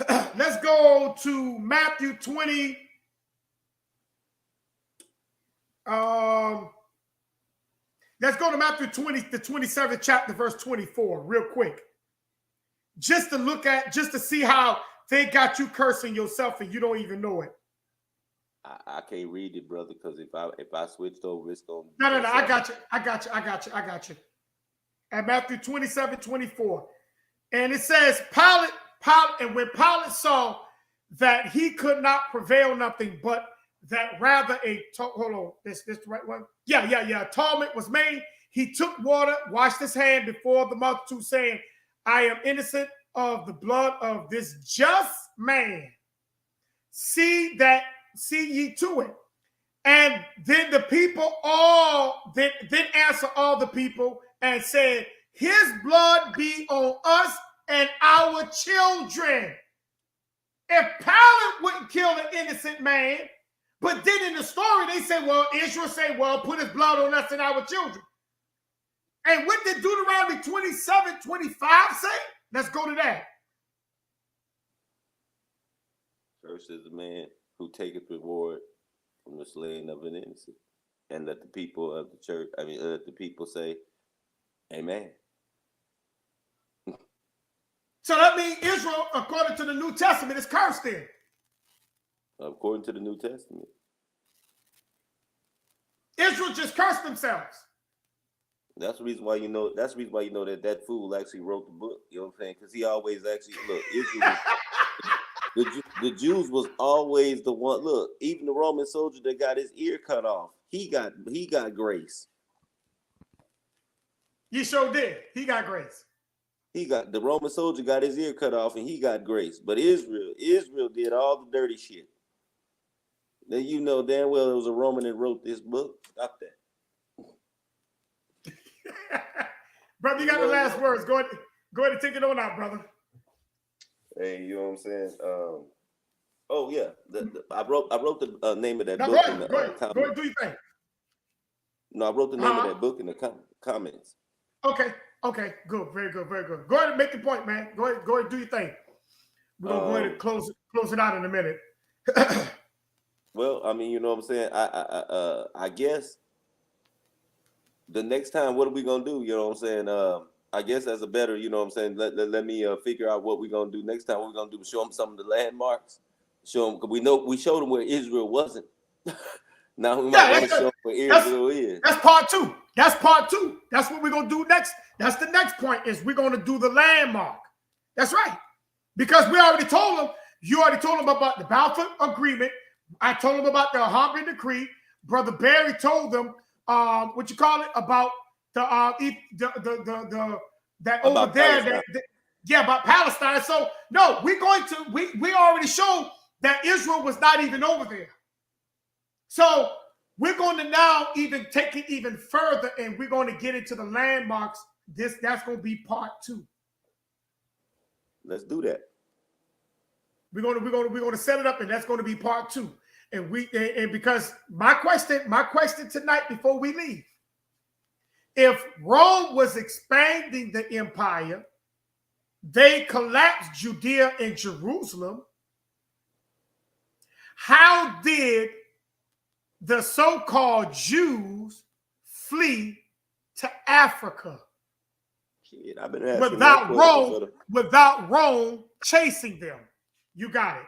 Let's go to Matthew 20. Let's go to Matthew 20, the 27th chapter, verse 24, real quick. Just to see how they got you cursing yourself and you don't even know it. I can't read it, brother, because if I switched over, it's gonna. No. I got you. At Matthew 27:24, and it says Pilate, and when Pilate saw that he could not prevail nothing, but that rather hold on, this the right one? Yeah. Atonement was made. He took water, washed his hand before the multitude, saying, I am innocent of the blood of this just man. See ye to it. And then the people then answer all the people and said, his blood be on us and our children. If Pilate wouldn't kill an innocent man, but then in the story they say, well, Israel say, well, put his blood on us and our children. And what did Deuteronomy 27:25 say? Let's go to that. Cursed is the man who taketh reward from the slaying of an innocent. And let the people of the church, let the people say, Amen. So that means Israel, according to the New Testament, is cursed then. According to the New Testament. Israel just cursed themselves. That's the reason why you know that fool actually wrote the book. You know what I'm saying? Because he always actually Israel. The Jews was always the one. Look, even the Roman soldier that got his ear cut off, he got grace. You sure did. He got grace. The Roman soldier got his ear cut off and he got grace. But Israel did all the dirty shit. Then you know damn well it was a Roman that wrote this book. Stop that. Brother, you got the last words. Go ahead and take it on out, brother. Hey, you know what I'm saying? Oh yeah, I wrote the name of that book. Go ahead, do your thing. No, I wrote the name of that book in the comments. Okay, good, very good. Go ahead and make your point, man. Go ahead and do your thing. We're gonna go ahead and close it out in a minute. Well, I mean, you know what I'm saying? I guess the next time, what are we gonna do? You know what I'm saying? I guess as a better, you know what I'm saying? Let me figure out what we're gonna do next time. What we're gonna do? Show them some of the landmarks. Show them, because we showed them where Israel wasn't. Now we might want to show where Israel is. That's part two. That's part two. That's what we're gonna do next. That's the next point. Is we're gonna do the landmark. That's right. Because we already told them. You already told them about the Balfour Agreement. I told them about the Alhambra Decree. Brother Barry told them what you call it about that over About there. Palestine. Yeah, about Palestine. So no, we're going to we already showed that Israel was not even over there. So we're going to now even take it even further, and we're going to get into the landmarks. That's going to be part two. Let's do that. We're going to set it up, and that's going to be part two. And because my question tonight before we leave, if Rome was expanding the empire, they collapsed Judea and Jerusalem. How did the so-called Jews flee to Africa Shit, I've been asking that without Rome chasing them? You got it.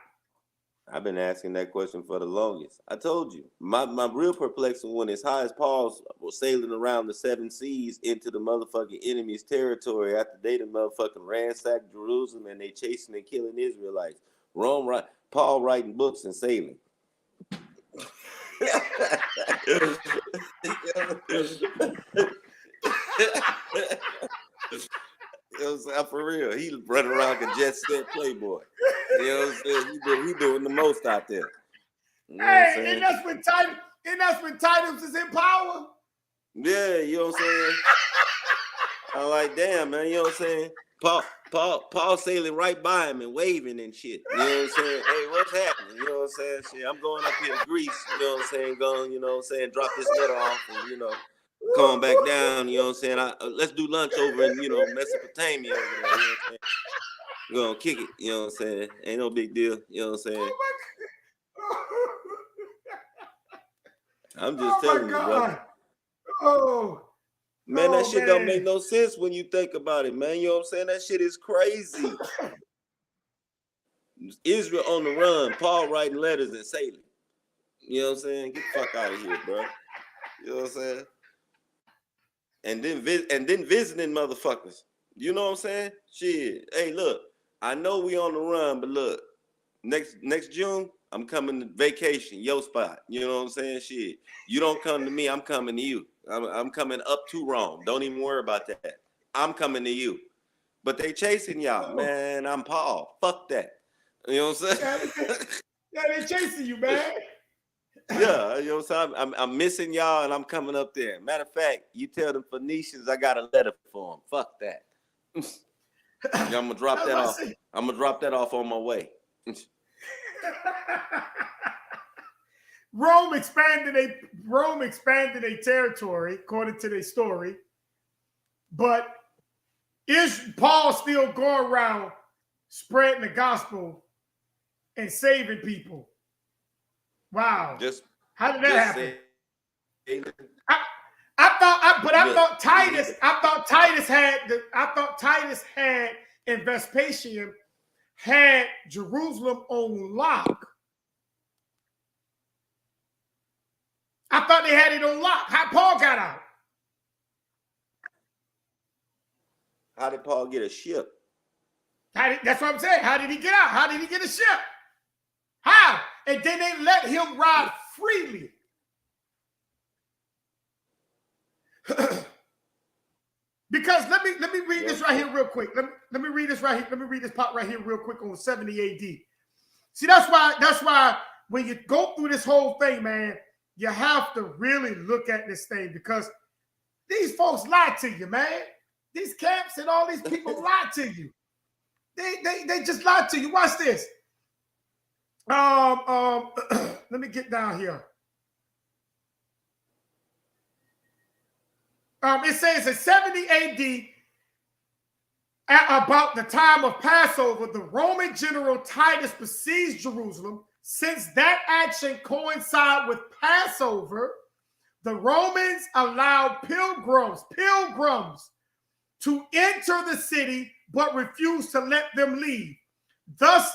I've been asking that question for the longest. I told you, my real perplexing one is how is Paul was sailing around the 7 seas into the motherfucking enemy's territory after they done motherfucking ransacked Jerusalem and they chasing and killing Israelites. Paul writing books and sailing. You know what I'm saying? For real, he running around like a jet set playboy. You know what I'm saying? He doing the most out there. You know what I'm saying? And that's when Titus is in power. Yeah, you know what I'm saying? I'm like, damn, man, you know what I'm saying? Paul sailing right by him and waving and shit. You know what I'm saying? Hey, what's happening? You know what I'm saying? Shit, I'm going up here to Greece, you know what I'm saying? Going, you know what I'm saying, drop this letter off and, you know, come back down, you know what I'm saying? Let's do lunch over in, you know, Mesopotamia over there, you know what I'm saying? We're gonna kick it, you know what I'm saying? Ain't no big deal, you know what I'm saying? I'm just telling you, brother. Oh. Man, that shit don't make no sense when you think about it, man. You know what I'm saying? That shit is crazy. Israel on the run, Paul writing letters and sailing. You know what I'm saying? Get the fuck out of here, bro. You know what I'm saying? And then visiting motherfuckers. You know what I'm saying? Shit. Hey, look, I know we on the run, but look, next June, I'm coming to vacation, your spot. You know what I'm saying? Shit. You don't come to me, I'm coming to you. I'm coming up to Rome. Don't even worry about that. I'm coming to you. But they chasing y'all, man. I'm Paul. Fuck that. You know what I'm saying? Yeah, they chasing you, man. Yeah, you know what I'm saying? I'm missing y'all and I'm coming up there. Matter of fact, you tell them Phoenicians I got a letter for them. Fuck that. I'm gonna drop that off. I'm gonna drop that off on my way. Rome expanded a territory according to their story, but is Paul still going around spreading the gospel and saving people? Wow! How did that happen? I thought Titus had and Vespasian had Jerusalem on lock. I thought they had it on lock. How Paul got out? How did Paul get a ship? That's what I'm saying. How did he get out? How did he get a ship? How? And then they let him ride freely. Because let me read this right here real quick. Let me read this right here. Let me read this part right here real quick on 70 AD. See, that's why when you go through this whole thing, man, you have to really look at this thing because these folks lie to you, man. These camps and all these people lie to you. They just lie to you. Watch this. Let me get down here. It says in 70 AD, at about the time of Passover, the Roman general Titus besieged Jerusalem. Since that action coincided with Passover, the Romans allowed pilgrims to enter the city, but refused to let them leave. Thus,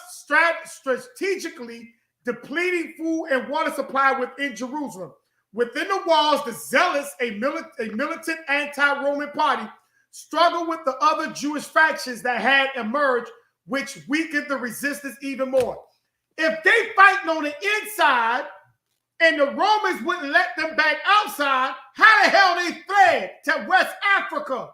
strategically, depleting food and water supply within Jerusalem. Within the walls, the zealots, a militant anti-Roman party, struggled with the other Jewish factions that had emerged, which weakened the resistance even more. If they fighting on the inside and the Romans wouldn't let them back outside, how the hell they fled to West Africa?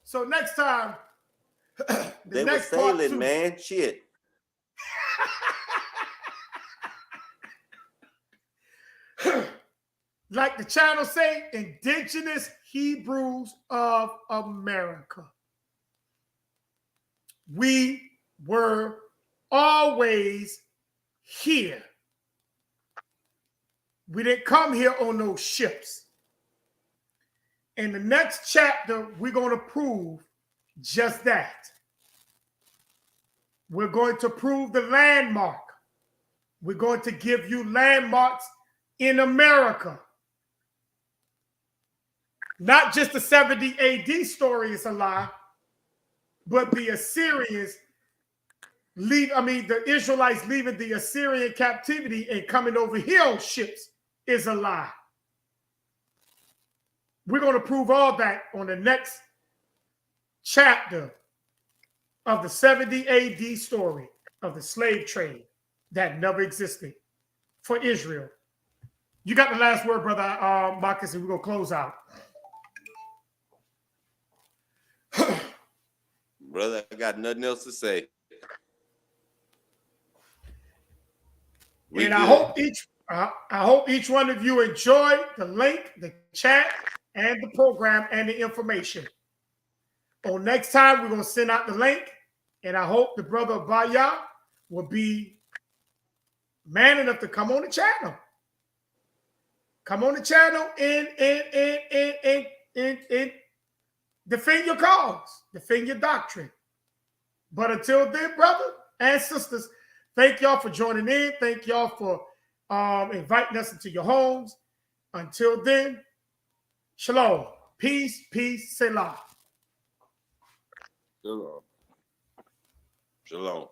So next time, they were sailing, man. Shit. Like the channel say, indigenous Hebrews of America. We were always here. We didn't come here on those ships. In the next chapter, we're going to prove just that. We're going to prove the landmark. We're going to give you landmarks in America. Not just the 70 AD story is a lie, but the Assyrians the Israelites leaving the Assyrian captivity and coming over here on ships is a lie. We're going to prove all that on the next chapter of the 70 AD story of the slave trade that never existed for Israel. You got the last word, brother Marcus, and we're going to close out. Brother, I got nothing else to say. And I hope each one of you enjoyed the link, the chat, and the program and the information. On next time, we're going to send out the link, and I hope the brother Baya will be man enough to come on the channel. Come on the channel and defend your cause, defend your doctrine. But until then, brother and sisters, thank y'all for joining in. Thank y'all for inviting us into your homes. Until then, shalom. Peace, peace, selah. Shalom. Shalom.